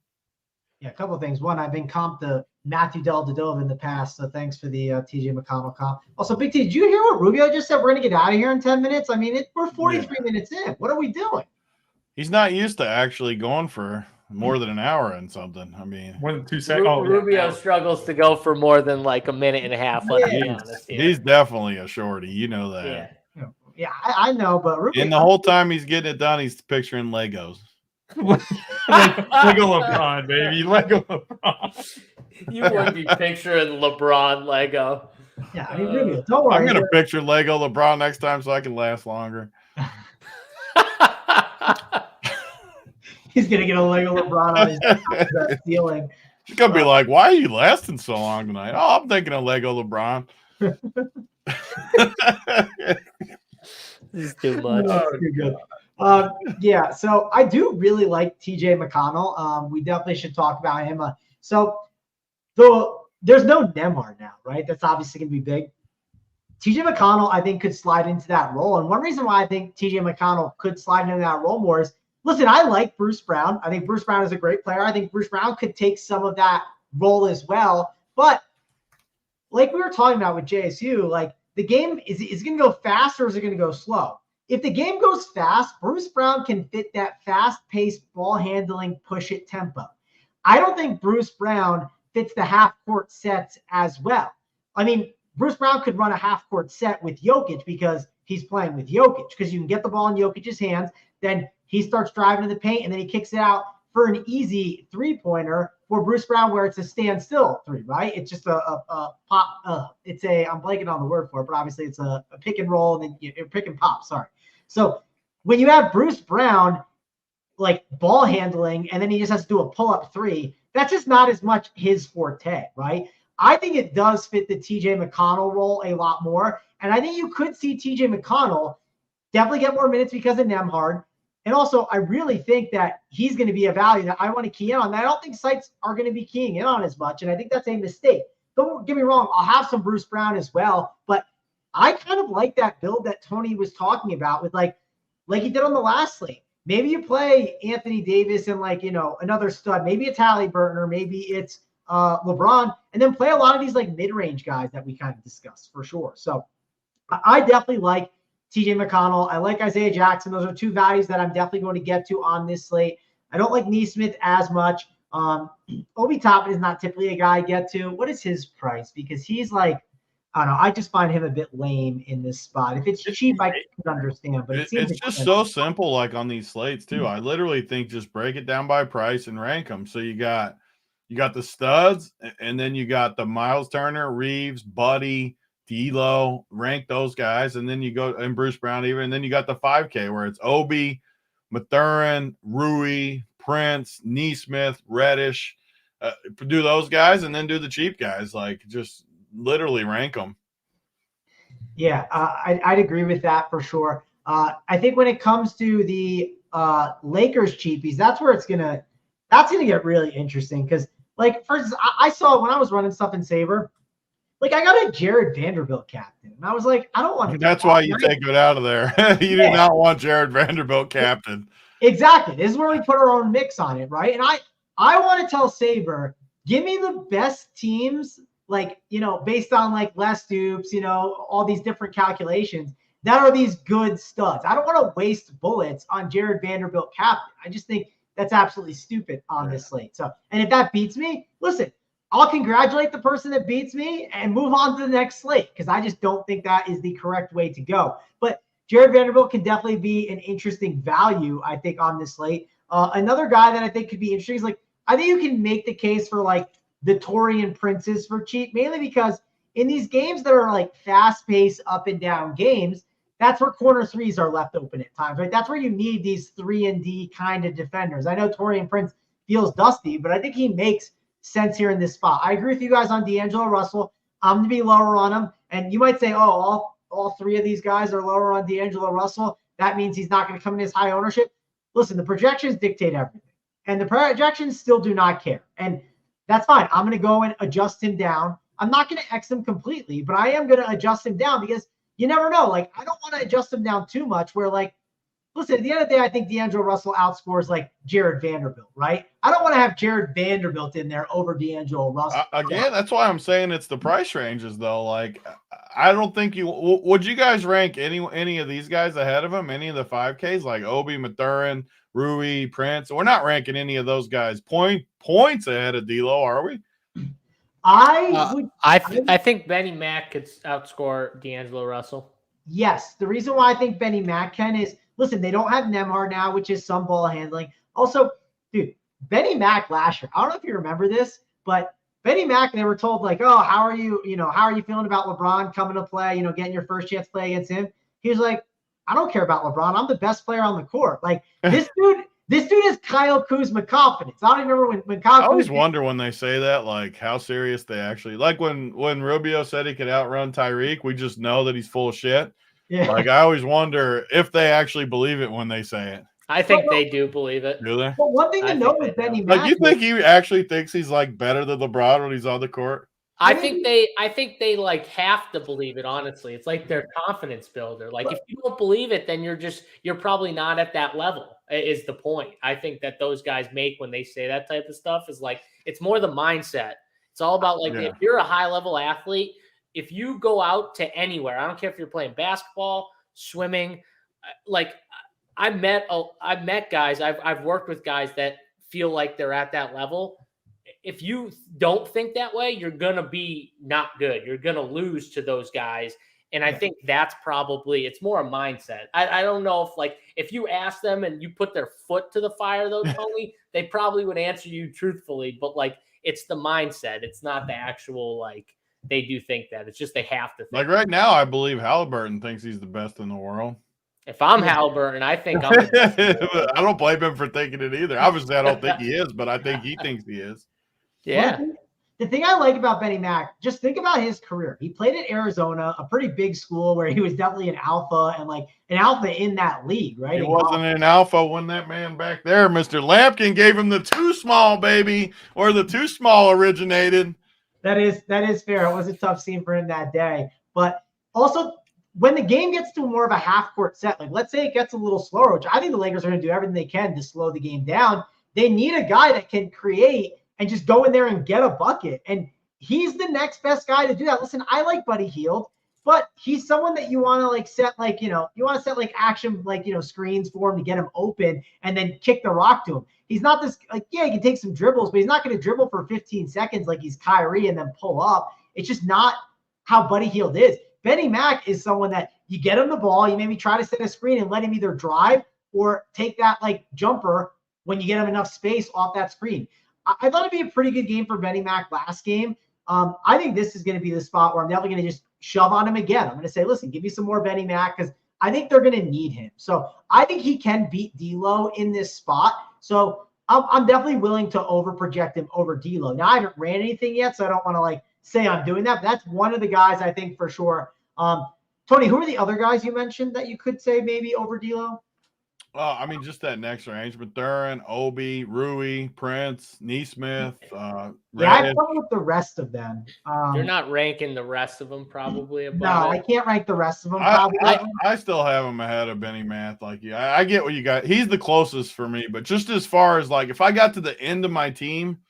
Yeah, a couple of things. One, I've been comped to Matthew Dellavedova in the past, so thanks for the TJ McConnell comp. Also, Big T, did you hear what Rubio just said? We're going to get out of here in 10 minutes. I mean, we're 43 minutes in. What are we doing? He's not used to actually going for more than an hour and something. I mean, more than 2 seconds. Rubio struggles to go for more than like a minute and a half. Let's be honest. Here. He's definitely a shorty. You know that. Yeah, I know, but Rubio, and the whole time he's getting it done, he's picturing Legos. Lego LeBron, baby. Lego LeBron. You would be picturing LeBron Lego. Yeah, I mean, Rubio, don't worry. I'm going to picture Lego LeBron next time so I can last longer. He's going to get a Lego LeBron on his ceiling. He's going to be like, why are you lasting so long tonight? Oh, I'm thinking of Lego LeBron. This is too much. Too good. Yeah, so I do really like TJ McConnell. We definitely should talk about him. There's no Nembhard now, right? That's obviously going to be big. TJ McConnell, I think, could slide into that role. And one reason why I think TJ McConnell could slide into that role more is, listen, I like Bruce Brown. I think Bruce Brown is a great player. I think Bruce Brown could take some of that role as well. But like we were talking about with JSU, like the game is going to go fast or is it going to go slow? If the game goes fast, Bruce Brown can fit that fast-paced ball handling, push it tempo. I don't think Bruce Brown fits the half-court sets as well. I mean, Bruce Brown could run a half-court set with Jokic because he's playing with Jokic, because you can get the ball in Jokic's hands, then he starts driving to the paint, and then he kicks it out for an easy three-pointer for Bruce Brown where it's a standstill three, right? It's just a pop. I'm blanking on the word for it, but obviously it's a pick and roll, and then pick and pop, sorry. So when you have Bruce Brown, like ball handling, and then he just has to do a pull-up three, that's just not as much his forte, right? I think it does fit the TJ McConnell role a lot more. And I think you could see TJ McConnell definitely get more minutes because of Nembhard. And also, I really think that he's going to be a value that I want to key in on. I don't think sites are going to be keying in on as much, and I think that's a mistake. don't get me wrong, I'll have some Bruce Brown as well, but I kind of like that build that Tony was talking about with like he did on the last slate. Maybe you play Anthony Davis and like, another stud. Maybe it's Halliburton or maybe it's LeBron, and then play a lot of these like mid-range guys that we kind of discussed for sure. So I definitely like TJ McConnell. I like Isaiah Jackson. Those are two values that I'm definitely going to get to on this slate. I don't like Neesmith as much. Obi Toppin is not typically a guy I get to. What is his price? Because he's like, I don't know. I just find him a bit lame in this spot. If it's cheap, I can understand. But it's just so simple, like on these slates too. I literally think just break it down by price and rank them. So you got the studs, and then you got the Miles Turner, Reeves, Buddy, D'Lo. Rank those guys, and then you go and Bruce Brown even, and then you got the 5K where it's Obi, Mathurin, Rui, Prince, Neesmith, Reddish. Do those guys, and then do the cheap guys. Like just literally rank them. Yeah, I'd agree with that for sure. I think when it comes to the Lakers cheapies, that's where it's gonna get really interesting. Because like, for instance, I saw when I was running stuff in Saber, like I got a Jared Vanderbilt captain, and I was like, I don't want to. That's why you take it out of there. You do not want Jared Vanderbilt captain. Exactly. This is where we put our own mix on it, right? And I want to tell Saber, give me the best teams. Like, based on like Les Dupes, all these different calculations that are these good studs. I don't want to waste bullets on Jared Vanderbilt captain. I just think that's absolutely stupid on this slate. So, and if that beats me, listen, I'll congratulate the person that beats me and move on to the next slate, because I just don't think that is the correct way to go. But Jared Vanderbilt can definitely be an interesting value, I think, on this slate. Another guy that I think could be interesting is like, I think you can make the case for like the Torian Princes for cheap, mainly because in these games that are like fast-paced, up and down games, that's where corner threes are left open at times, right? That's where you need these 3-and-D kind of defenders. I know Torian Prince feels dusty, but I think he makes sense here in this spot. I agree with you guys on D'Angelo Russell. I'm going to be lower on him. And you might say, oh, all three of these guys are lower on D'Angelo Russell. That means he's not going to come in as high ownership. Listen, the projections dictate everything. And the projections still do not care. And that's fine. I'm going to go and adjust him down. I'm not going to X him completely, but I am going to adjust him down because you never know. Like, I don't want to adjust him down too much where, like, listen, at the end of the day, I think D'Angelo Russell outscores, like, Jared Vanderbilt, right? I don't want to have Jared Vanderbilt in there over D'Angelo Russell. Again, that's why I'm saying it's the price ranges, though. Like, I don't think would you guys rank any of these guys ahead of him? Any of the 5Ks, like Obi, Mathurin, Rui, Prince? We're not ranking any of those guys points ahead of D'Lo, are we? I think Benny Mack could outscore D'Angelo Russell. Yes. The reason why I think Benny Mack can is, listen, they don't have Nembhard now, which is some ball handling. Also, dude, Benny Mack last year, I don't know if you remember this, but Benny Mack, they were told like, oh, how are you feeling about LeBron coming to play, getting your first chance play against him? He was like, I don't care about LeBron. I'm the best player on the court. Like this dude is Kyle Kuzma confidence. I don't even remember when Kyle. I always wonder when they say that, like how serious they actually, like when Rubio said he could outrun Tyreek, we just know that he's full of shit. Yeah. Like I always wonder if they actually believe it when they say it. I think they do believe it. Do they? But one thing to note with Benny Mack, like you think he actually thinks he's like better than LeBron when he's on the court? I think they like have to believe it, honestly. It's like their confidence builder. Like if you don't believe it, then you're probably not at that level, is the point. I think that those guys make when they say that type of stuff is like, it's more the mindset. It's all about like, if you're a high level athlete, if you go out to anywhere, I don't care if you're playing basketball, swimming, like I've met guys, I've worked with guys that feel like they're at that level. If you don't think that way, you're going to be not good. You're going to lose to those guys. And I think that's probably, it's more a mindset. I don't know if you ask them and you put their foot to the fire, though, Tony, they probably would answer you truthfully. But like, it's the mindset. It's not the actual, like, they do think that. It's just they have to think. Like right now, I believe Halliburton thinks he's the best in the world. If I'm Halliburton, I think I'm I don't blame him for thinking it either. Obviously, I don't think he is, but I think he thinks he is. Yeah. The thing I like about Benny Mack, just think about his career. He played at Arizona, a pretty big school where he was definitely an alpha and like an alpha in that league, right? He wasn't an alpha when that man back there, Mr. Lampkin, gave him the too small, baby, or the too small originated. That is fair. It was a tough scene for him that day. But also, when the game gets to more of a half-court set, like let's say it gets a little slower, which I think the Lakers are going to do everything they can to slow the game down. They need a guy that can create and just go in there and get a bucket. And he's the next best guy to do that. Listen, I like Buddy Hield, but he's someone that you want to like set like, you want to set like action, like, screens for him to get him open and then kick the rock to him. He's not this like, yeah, he can take some dribbles, but he's not going to dribble for 15 seconds like he's Kyrie and then pull up. It's just not how Buddy Hield is. Benny Mack is someone that you get him the ball, you maybe try to set a screen and let him either drive or take that like jumper when you get him enough space off that screen. I thought it'd be a pretty good game for Benny Mack last game. I think this is going to be the spot where I'm definitely going to just shove on him again. I'm going to say, listen, give me some more Benny Mack because I think they're going to need him. So I think he can beat D'Lo in this spot. So I'm definitely willing to over project him over D'Lo. Now I haven't ran anything yet, so I don't want to like say I'm doing that. But that's one of the guys I think for sure. Tony, who are the other guys you mentioned that you could say maybe over D'Lo? Well, I mean, just that next range: Mathurin, Obi, Rui, Prince, Neesmith. Yeah, I've gone with the rest of them. You're not ranking the rest of them probably above No, it. I can't rank the rest of them. I still have him ahead of Benny Mack. Like, yeah, I get what you got. He's the closest for me, but just as far as like, if I got to the end of my team,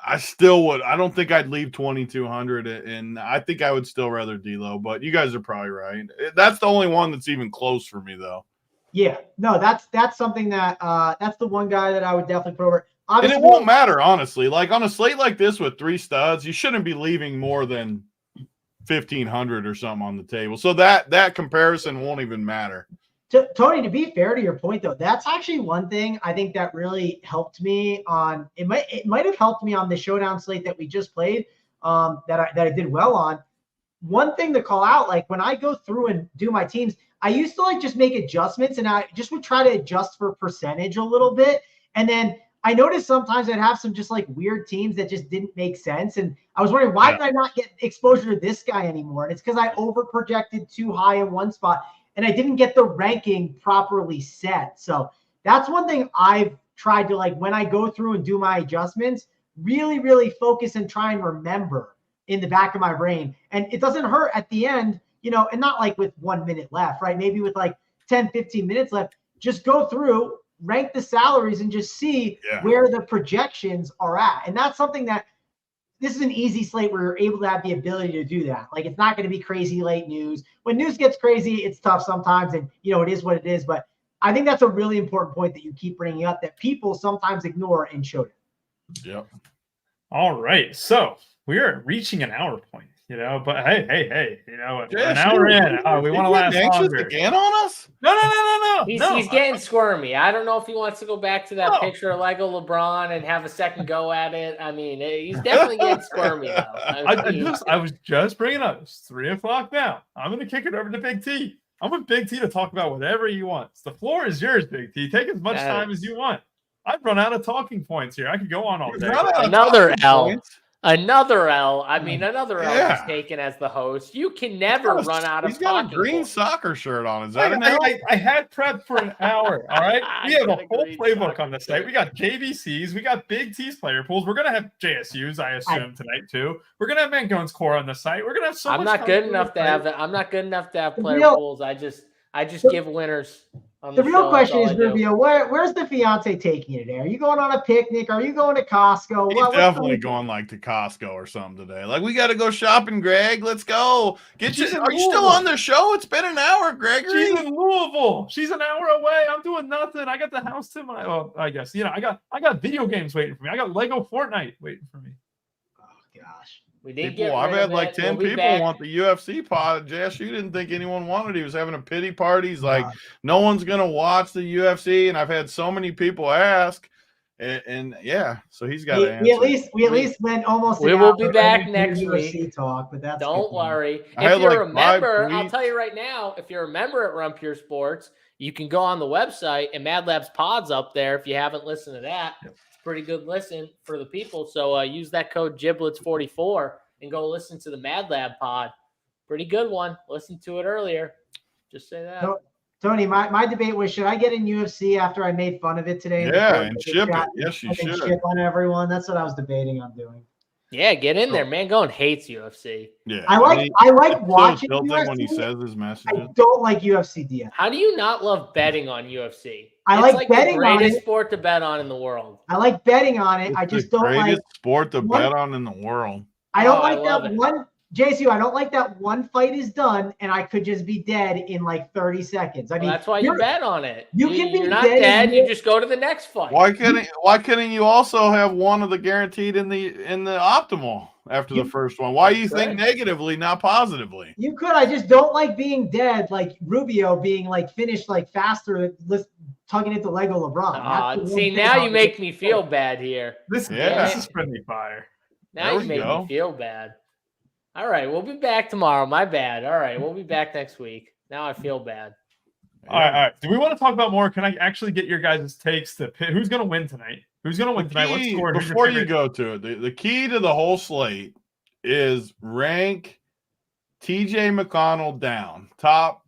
I still would. I don't think I'd leave 2,200, and I think I would still rather D'Lo. But you guys are probably right. That's the only one that's even close for me, though. Yeah, no, that's something that that's the one guy that I would definitely put over. Obviously, and it won't matter, honestly. Like on a slate like this with 3 studs, you shouldn't be leaving more than 1,500 or something on the table. So that comparison won't even matter. Tony, to be fair to your point, though, that's actually one thing I think that really helped me on. It might have helped me on the Showdown slate that we just played. That I did well on. One thing to call out, like when I go through and do my teams, I used to like just make adjustments and I just would try to adjust for percentage a little bit. And then I noticed sometimes I'd have some just like weird teams that just didn't make sense. And I was wondering, why did I not get exposure to this guy anymore? And it's because I over projected too high in one spot and I didn't get the ranking properly set. So that's one thing I've tried to, like, when I go through and do my adjustments, really, really focus and try and remember in the back of my brain. And it doesn't hurt at the end, and not like with 1 minute left, right? Maybe with like 10, 15 minutes left, just go through, rank the salaries and just see where the projections are at. And that's something that this is an easy slate where you're able to have the ability to do that. Like, it's not going to be crazy late news. When news gets crazy, it's tough sometimes, and it is what it is. But I think that's a really important point that you keep bringing up that people sometimes ignore in Showdown. Yep. All right. So we are reaching an hour point, but hey, an hour in, we want to last longer. Again on us? No. He's getting squirmy. I don't know if he wants to go back to that picture of Lego LeBron and have a second go at it. I mean, he's definitely getting squirmy though. I was just bringing up. It's 3:00 now. I'm going to kick it over to Big T. I'm with Big T to talk about whatever he wants. The floor is yours, Big T. Take as much time as you want. I've run out of talking points here. I could go on all day. Another L. Another L. I mean, another L is taken as the host. You can never run out of. He's got a green soccer shirt on. Is that an L? I had prepped for an hour. All right, we have a whole playbook on the site. We got JVCs. We got Big T's player pools. We're gonna have JSUs, I assume, tonight too. We're gonna have Mangone's core on the site. We're gonna have so much. I'm not good enough to have player pools. I just give winners. The real question is, Rubio, where's the fiance taking you today? Are you going on a picnic? Are you going to Costco? He's definitely going like to Costco or something today. Like, we got to go shopping, Greg. Let's go. Are you still on the show? It's been an hour, Gregory. She's in Louisville. She's an hour away. I'm doing nothing. I got the house to my. Well, I guess I got video games waiting for me. I got Lego Fortnite waiting for me. Oh gosh. I've had like 10 people want the UFC pod. JSU didn't think anyone wanted. He was having a pity party. He's like, no one's gonna watch the UFC, and I've had so many people ask, and so he's got to answer. We at least went almost. We will be back next week. UFC talk, but that's don't worry. If you're a member, I'll tell you right now. If you're a member at Run Pure Sports, you can go on the website and Mad Labs Pod's up there. If you haven't listened to that. Pretty good listen for the people. So use that code Giblets44 and go listen to the Mad Lab pod. Pretty good one. Listen to it earlier. Just say that. Tony, my debate was, should I get in UFC after I made fun of it today? Yeah, and ship it. Yes, you should. Ship on everyone. That's what I was debating on doing. Yeah, get in there. Mangone hates UFC. Yeah, I like watching so UFC. when he says his I messages. don't like UFC DFS. How do you not love betting on UFC? I It's like the betting on greatest it. sport to bet on in the world. I like betting on it. I It's just the don't like. greatest sport to one- bet on in the world. I don't Oh, I like love that it. one. JSU, I don't like that one fight is done and I could just be dead in like 30 seconds. I Well, mean, that's why you bet on it. you can be You're not dead dead. and You just go to the next fight. Why couldn't you also have one of the guaranteed in the optimal after the first one? Why you think negatively, not positively? You could. I just don't like being dead, like Rubio being like finished like faster, tugging at the leg of LeBron. See, now you make me feel bad here. This is friendly fire. Now you make me feel bad. All right, we'll be back tomorrow. My bad. All right, we'll be back next week. Now I feel bad. All right. Do we want to talk about more? Can I actually get your guys' takes to pick who's going to win tonight? Who's going to win tonight? What's scoring? Before you go to it, the key to the whole slate is rank TJ McConnell down. Top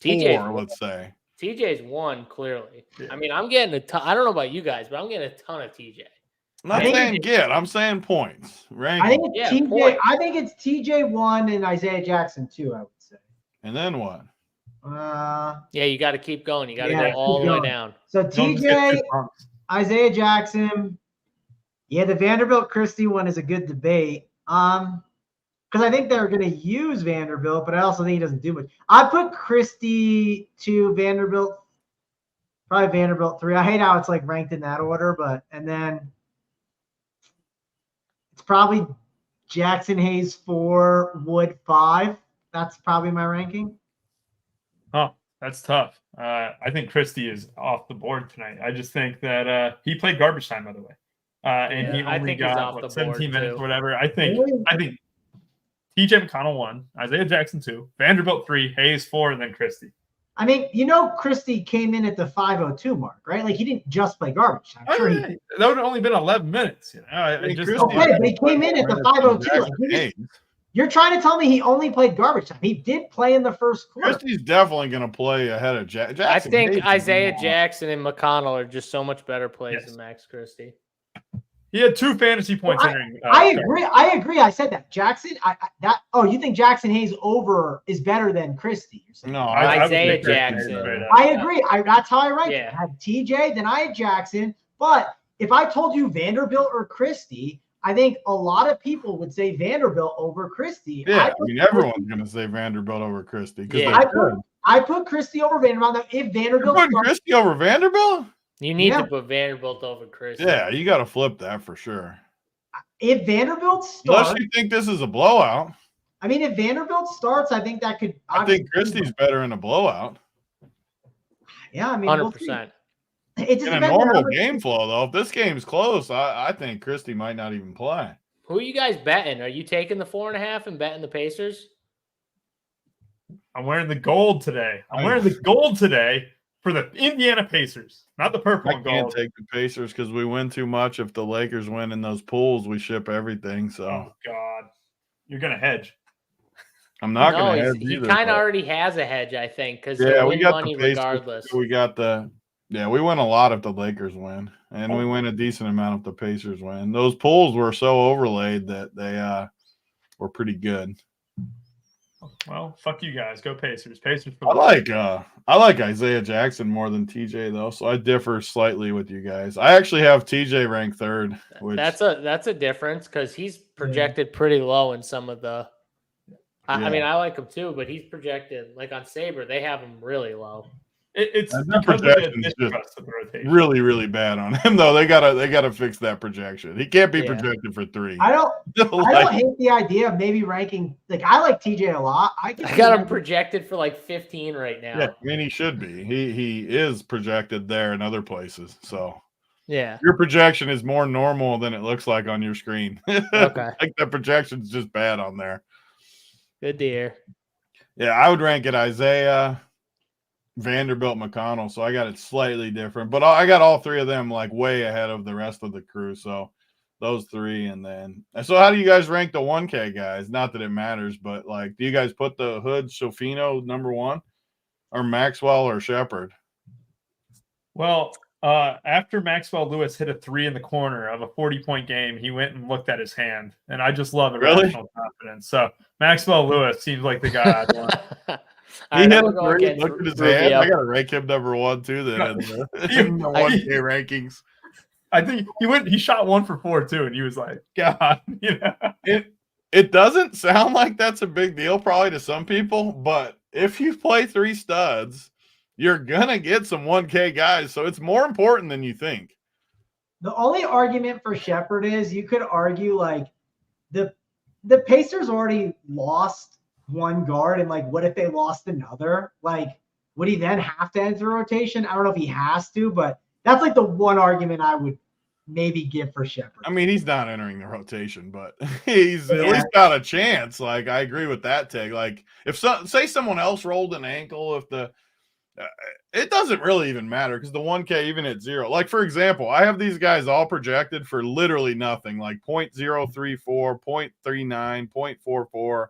four, let's say. TJ's one, clearly. Yeah. I mean, I'm getting a ton. I don't know about you guys, but I'm getting a ton of TJ. I'm not saying I'm saying points. Right? I think it's TJ. Points. I think it's TJ 1 and Isaiah Jackson 2, I would say. And then what? Yeah, you got to keep going. You got to go all the way down. So TJ, Isaiah Jackson. Yeah, the Vanderbilt Christie one is a good debate. Because I think they're going to use Vanderbilt, but I also think he doesn't do much. I put Christie 2, Vanderbilt, probably Vanderbilt 3. I hate how it's like ranked in that order, and then it's probably Jackson Hayes 4, Wood 5. That's probably my ranking. Oh, that's tough. I think Christie is off the board tonight. I just think that he played garbage time, by the way. And he only got 17 minutes or whatever. I think TJ McConnell 1, Isaiah Jackson 2, Vanderbilt 3, Hayes 4, and then Christie. I mean, Christie came in at the 5:02 mark, right? Like he didn't just play garbage time. Sure that would have only been 11 minutes. But he came in at the 5:02. You're trying to tell me he only played garbage time. He did play in the first quarter. Christie's definitely going to play ahead of Jackson. I think Isaiah Jackson and McConnell are just so much better plays than Max Christie. He had 2 fantasy points entering. I agree. I said that. Jackson, you think Jackson Hayes is better than Christie? No, Isaiah Jackson. I agree. That's how I rank it. I had TJ, then I had Jackson. But if I told you Vanderbilt or Christie, I think a lot of people would say Vanderbilt over Christie. Yeah, I mean everyone's going to say Vanderbilt over Christie. I put Christie over Vanderbilt. Now, if Vanderbilt Christie over Vanderbilt. You need to put Vanderbilt over Christie. Yeah, you got to flip that for sure. If Vanderbilt starts, unless you think this is a blowout. I mean, if Vanderbilt starts, I think that could. I think Christie's better in a blowout. Yeah, I mean, 100%. It just in a normal game flow, though, if this game's close, I think Christie might not even play. Who are you guys betting? Are you taking the 4.5 and betting the Pacers? I'm wearing the gold today. For the Indiana Pacers, not the purple and gold. I can't take the Pacers because we win too much. If the Lakers win in those pools, we ship everything. So, oh God, you're gonna hedge. I'm not gonna hedge he either. He kind of already has a hedge, I think, because we got money the Pacers, regardless. We got we win a lot if the Lakers win, and we win a decent amount if the Pacers win. Those pools were so overlaid that they were pretty good. Well, fuck you guys. Go Pacers. Pacers. I like Isaiah Jackson more than TJ though, so I differ slightly with you guys. I actually have TJ ranked 3rd. That's a difference because he's projected pretty low in some of the. I mean, I like him too, but he's projected like on Saber. They have him really low. It's the projection is just really, really bad on him though. They gotta fix that projection. He can't be projected for 3. I don't hate the idea of maybe ranking. Like I like TJ a lot. I got him projected for like 15 right now. Yeah, I mean he should be. He is projected there in other places. So yeah, your projection is more normal than it looks like on your screen. Okay, like that projection's just bad on there. Good to hear. Yeah, I would rank it Isaiah, Vanderbilt, McConnell, so I got it slightly different, but I got all 3 of them like way ahead of the rest of the crew. So those 3, and so how do you guys rank the 1K guys? Not that it matters, but like, do you guys put the Hood, Sofino number 1, or Maxwell or Shepard? Well, After Maxwell Lewis hit a 3 in the corner of a 40-point game, he went and looked at his hand, and I just love irrational confidence. So Maxwell Lewis seems like the guy I'd want. He hit a 3, looked at his hand. I got to rank him number 1 too. Then in the 1K rankings, I think he shot 1 for 4 too, and he was like, God, It doesn't sound like that's a big deal probably to some people, but if you play 3 studs, you're gonna get some 1K guys, so it's more important than you think. The only argument for Shepherd is you could argue like the Pacers already lost one guard, and like what if they lost another? Like, would he then have to enter rotation? I don't know if he has to, but that's like the one argument I would maybe give for Shepherd. I mean, he's not entering the rotation, but he's at least got a chance. Like, I agree with that take. Like, if say someone else rolled an ankle, it doesn't really even matter because the 1K, even at 0, like, for example, I have these guys all projected for literally nothing, like 0.034, 0.39, 0.44,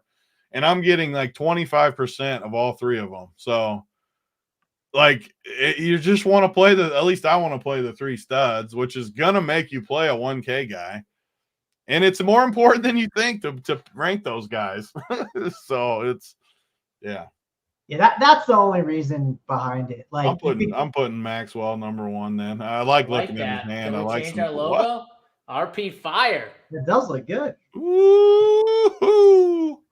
and I'm getting like 25% of all 3 of them. So, like, you just want to play at least I want to play the 3 studs, which is going to make you play a 1K guy. And it's more important than you think to rank those guys. So it's, yeah. Yeah, that's the only reason behind it. Like, I'm putting Maxwell number 1 then. I like looking at his hand. Can we change our logo? What? RP Fire. It does look good. Ooh.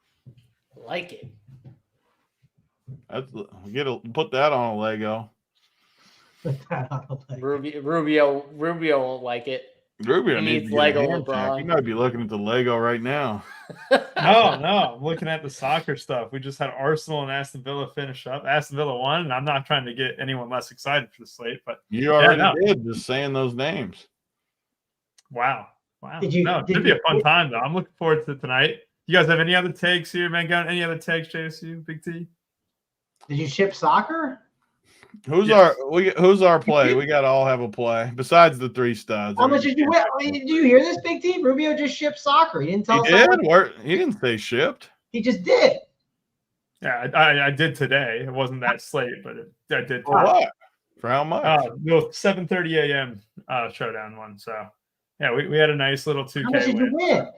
Like it. Put that on a Lego. Rubio won't like it. Rubio needs Lego LeBron. He might be looking at the Lego right now. No, I'm looking at the soccer stuff. We just had Arsenal and Aston Villa finish up. Aston Villa won, and I'm not trying to get anyone less excited for the slate, but you already did just saying those names. Wow. It should be a fun time though. I'm looking forward to tonight. You guys have any other takes here, Mangone? Any other takes, JSU, Big T? Did you ship soccer? Who's our play? We got to all have a play besides the 3 studs. How much did you win? Did you hear this, Big T? Rubio just shipped soccer. He didn't tell us. He didn't say shipped. He just did. Yeah, I did today. It wasn't that slate, but I did. For what? For how much? 7:30 a.m. Showdown one. So yeah, we had a nice little 2K. How much did you win?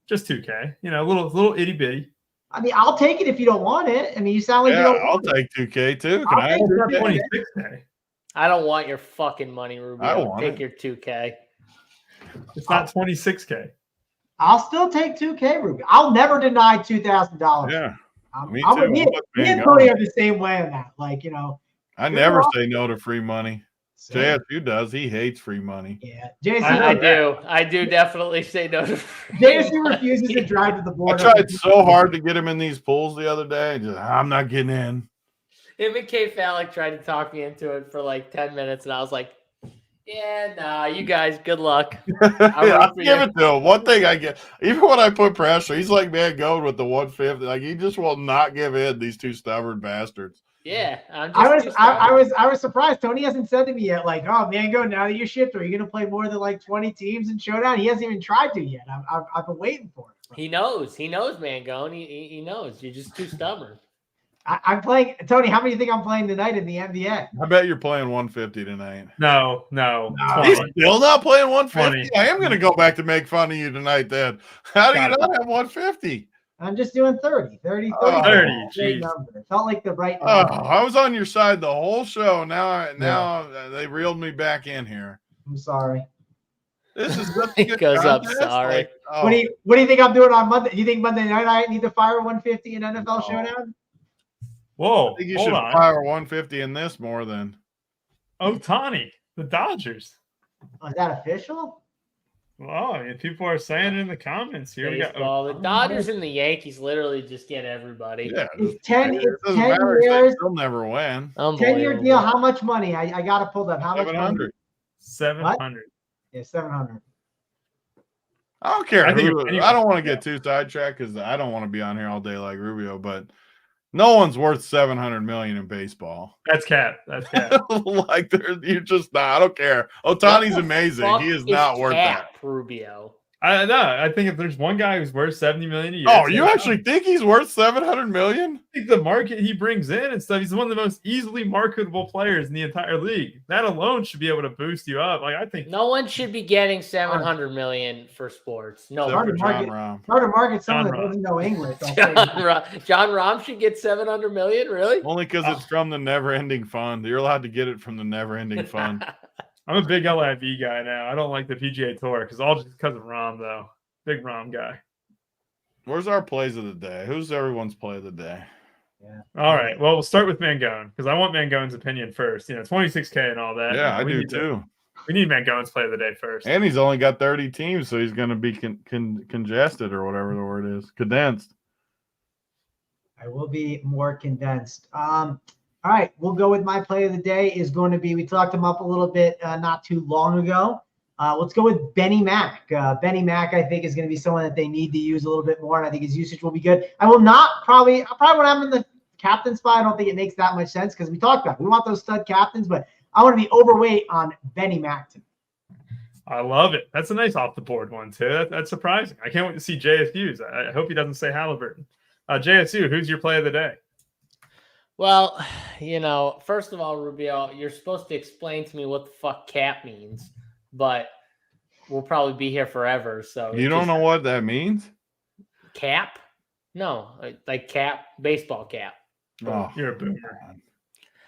Just 2K. You know, a little itty bitty. I mean, I'll take it if you don't want it. I mean, you sound like you don't want it. I'll take 2K too. Can I have 26K? I don't want your fucking money, Rubio. I want take your 2K. It's not 26K. I'll still take 2K, Rubio. I'll never deny $2,000. Yeah. Me too. Me and Tony are the same way on that. Like, I never say no to free money. JSU does. He hates free money. Yeah, JSU. I do definitely say no to free JSU refuses to drive to the board. I tried so hard to get him in these pools the other day. I'm not getting in. Him and K Falik tried to talk me into it for like 10 minutes, and I was like, yeah, nah, you guys, good luck. I'll give it to him. One thing I get, even when I put pressure, he's like, man, going with the 150. Like, he just will not give in, these 2 stubborn bastards. Yeah, I was surprised. Tony hasn't said to me yet, like, oh, Mango, now that you're shipped, are you going to play more than like 20 teams in Showdown? He hasn't even tried to yet. I've been waiting for it. He knows, Mangone. He knows. You're just too stubborn. I'm playing. Tony, how many do you think I'm playing tonight in the NBA? I bet you're playing 150 tonight. No. He's still not playing 150? 20. I am going to go back to make fun of you tonight then. How do you not have 150? I'm just doing 30. 30. Geez. Number. It felt like the right number. I was on your side the whole show. Now they reeled me back in here. I'm sorry. This is it goes contest. Up sorry. Like, what do you think I'm doing on Monday? Do you think Monday night I need to fire 150 in NFL Showdown? Whoa. I think you should fire 150 in this more than Ohtani, the Dodgers. Oh, is that official? Well, I mean, people are saying it in the comments here. Baseball. The Dodgers and the Yankees literally just get everybody. Yeah, it's 10 years. They'll never win. 10-year deal. How much money? I got to pull that. How much money? 700. Yeah, 700. I don't care. I don't want to get too sidetracked because I don't want to be on here all day like Rubio, but no one's worth $700 million in baseball. That's cap. Like you're just not. I don't care. Ohtani's amazing. He is not worth that. Rubio. I know. I think if there's one guy who's worth $70 million a year. Oh, you actually think he's worth $700 million? I think the market he brings in and stuff, he's one of the most easily marketable players in the entire league. That alone should be able to boost you up. Like I think no one should be getting $700 million for sports. No, Except one. for John Rahm. Hard to market someone John that doesn't know English. John Rahm should get $700 million. Really? Only because it's from the never-ending fund. You're allowed to get it from the never-ending fund. I'm a big LIV guy now. I don't like the PGA Tour all just because of Rahm though. Big Rahm guy. Where's our plays of the day? Who's everyone's play of the day? Yeah. All right. Well, we'll start with Mangone because I want Mangone's opinion first. 26K and all that. Yeah, I do too. We need Mangone's play of the day first. And he's only got 30 teams, so he's going to be congested or whatever the word is. Condensed. I will be more condensed. All right, we'll go with my play of the day is going to be, we talked him up a little bit not too long ago. Let's go with Benny Mac. Benny Mac, I think, is going to be someone that they need to use a little bit more, and I think his usage will be good. I probably won't have him in the captain spot. I don't think it makes that much sense because we talked about it. We want those stud captains, but I want to be overweight on Benny Mac tonight. I love it. That's a nice off the board one too. That's surprising. I can't wait to see JSU's. I hope he doesn't say Halliburton. JSU, who's your play of the day? Well, first of all, Rubio, you're supposed to explain to me what the fuck cap means, but we'll probably be here forever. So you don't know what that means? Cap? No, like cap, baseball cap. Oh, you're a boomer.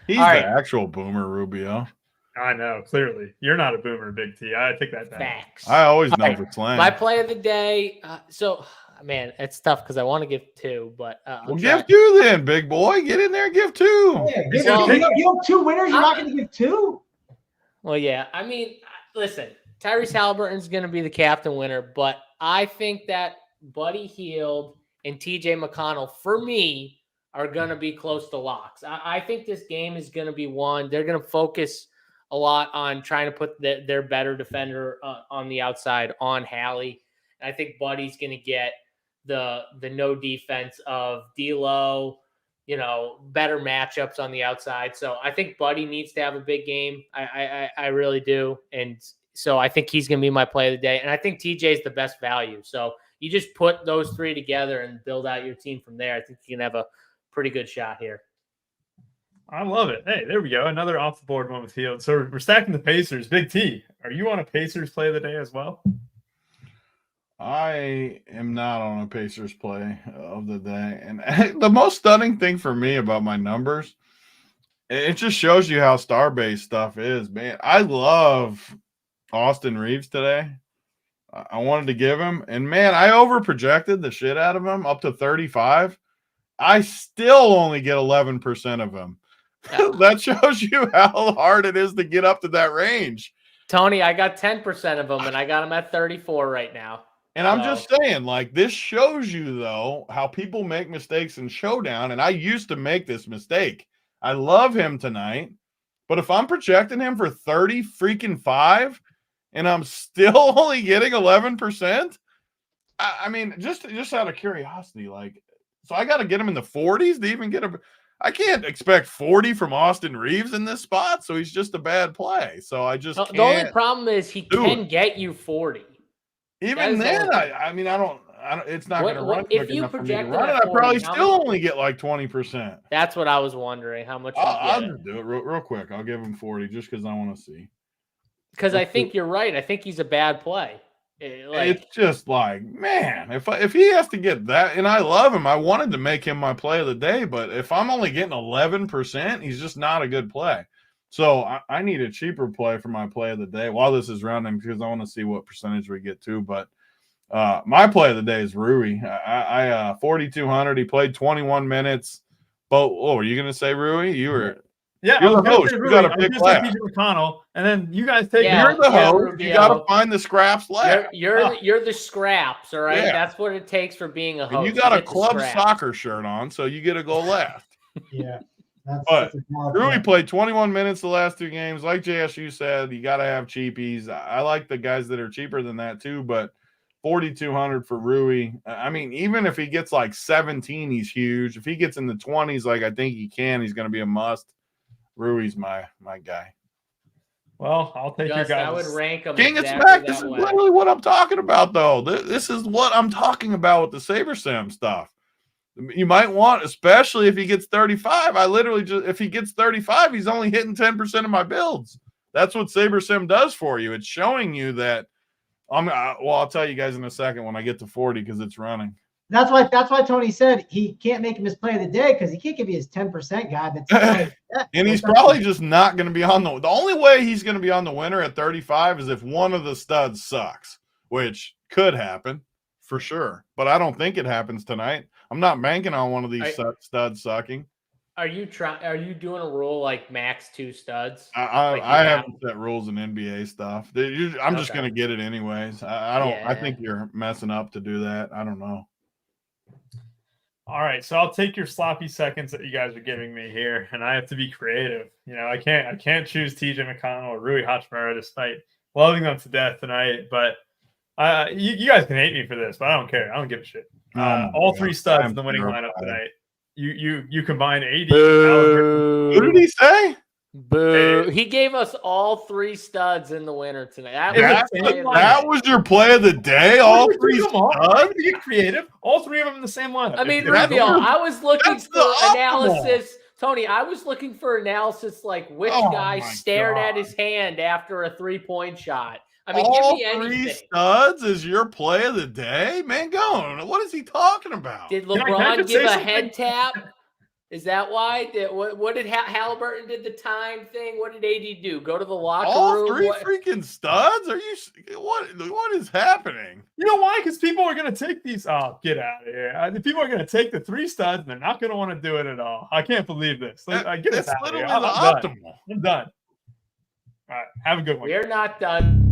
He's All the right. actual boomer, Rubio. I know, clearly. You're not a boomer, Big T. I take that back. Facts. I always know right. the slang. My play of the day. Man, it's tough because I want to give two, but well, give two then, big boy. Get in there and give two. Yeah, you have two winners. You're not going to give two? Well, yeah. I mean, listen, Tyrese Halliburton's going to be the captain winner, but I think that Buddy Hield and TJ McConnell, for me, are going to be close to locks. I think this game is going to be won. They're going to focus a lot on trying to put their better defender on the outside on Hallie. And I think Buddy's going to get the no defense of D'Lo, better matchups on the outside. So I think Buddy needs to have a big game. I really do. And so I think he's going to be my play of the day. And I think TJ is the best value. So you just put those three together and build out your team from there. I think you can have a pretty good shot here. I love it. Hey, there we go. Another off the board one with Hield. So we're stacking the Pacers. Big T, are you on a Pacers play of the day as well? I am not on a Pacers play of the day. And the most stunning thing for me about my numbers, it just shows you how star-based stuff is, man. I love Austin Reeves today. I wanted to give him. And, man, I overprojected the shit out of him up to 35. I still only get 11% of him. Yeah. That shows you how hard it is to get up to that range. Tony, I got 10% of them, and I got him at 34 right now. And I'm just saying, like, this shows you, though, how people make mistakes in Showdown, and I used to make this mistake. I love him tonight, but if I'm projecting him for 30 freaking 5 and I'm still only getting 11%, I mean, just out of curiosity, like, so I got to get him in the 40s to even get him. I can't expect 40 from Austin Reeves in this spot, so he's just a bad play. So I just can't. The only problem is he can get you 40. Even then, I mean, I don't. It's not going to run quick enough for me to run it. I probably still only get like 20%. That's what I was wondering. How much? I'll just do it real quick. I'll give him 40 just because I want to see. Because I think you're right. I think he's a bad play. It's just like, man, if he has to get that, and I love him, I wanted to make him my play of the day, but if I'm only getting 11%, he's just not a good play. So I need a cheaper play for my play of the day while this is running because I want to see what percentage we get to. But my play of the day is Rui. I 4,200. He played 21 minutes. But are you going to say Rui? You were. Yeah, you're the host. You got to pick like TJ McConnell, and then you guys take. You're the host. You got to find the scraps left. You're the scraps, all right. Yeah. That's what it takes for being a host. And you got a club soccer shirt on, so you get to go left. Yeah. But Rui played 21 minutes the last 2 games. Like JSU said, you got to have cheapies. I like the guys that are cheaper than that too, but 4,200 for Rui. I mean, even if he gets like 17, he's huge. If he gets in the 20s, like I think he can, he's going to be a must. Rui's my guy. Well, I'll take your Just, I guys. would rank them King exactly and Smack, that this is way. literally what I'm talking about, though. This is what I'm talking about with the SaberSim stuff. You might want, especially if he gets 35. I literally just, if he gets 35, he's only hitting 10% of my builds. That's what SaberSim does for you. It's showing you that. I'll tell you guys in a second when I get to 40 because it's running. That's why Tony said he can't make him his play of the day because he can't give you his 10% guy. And he's probably just not going to be on the only way he's going to be on the winner at 35 is if one of the studs sucks, which could happen for sure. But I don't think it happens tonight. I'm not banking on one of these studs sucking. Are you doing a rule like max 2 studs? I haven't set rules in NBA stuff. I'm just going to get it anyways. I don't. Yeah. I think you're messing up to do that. I don't know. All right, so I'll take your sloppy seconds that you guys are giving me here, and I have to be creative. You know, I can't choose TJ McConnell or Rui Hachimura despite loving them to death tonight. But you guys can hate me for this, but I don't care. I don't give a shit. All 3 studs in the winning lineup tonight. You combine AD. Who did he say? Boo! He gave us all 3 studs in the winner tonight. That was your play of the day. All 3 studs. Be creative. All 3 of them in the same lineup. I mean, Rubio, I was looking for analysis. Tony, I was looking for analysis like which guy stared at his hand after a 3-point shot. I mean, all give me anything. 3 studs is your play of the day? Mangone, what is he talking about? Did LeBron give a head tap? Is that why? What did Halliburton did the time thing? What did AD do? Go to the locker room? All 3 freaking studs? Are you what is happening? You know why? Because people are going to take these. Oh, get out of here! People are going to take the 3 studs, and they're not going to want to do it at all. I can't believe this. Get us out of here. I'm done. I'm done. All right, have a good one. We're not done.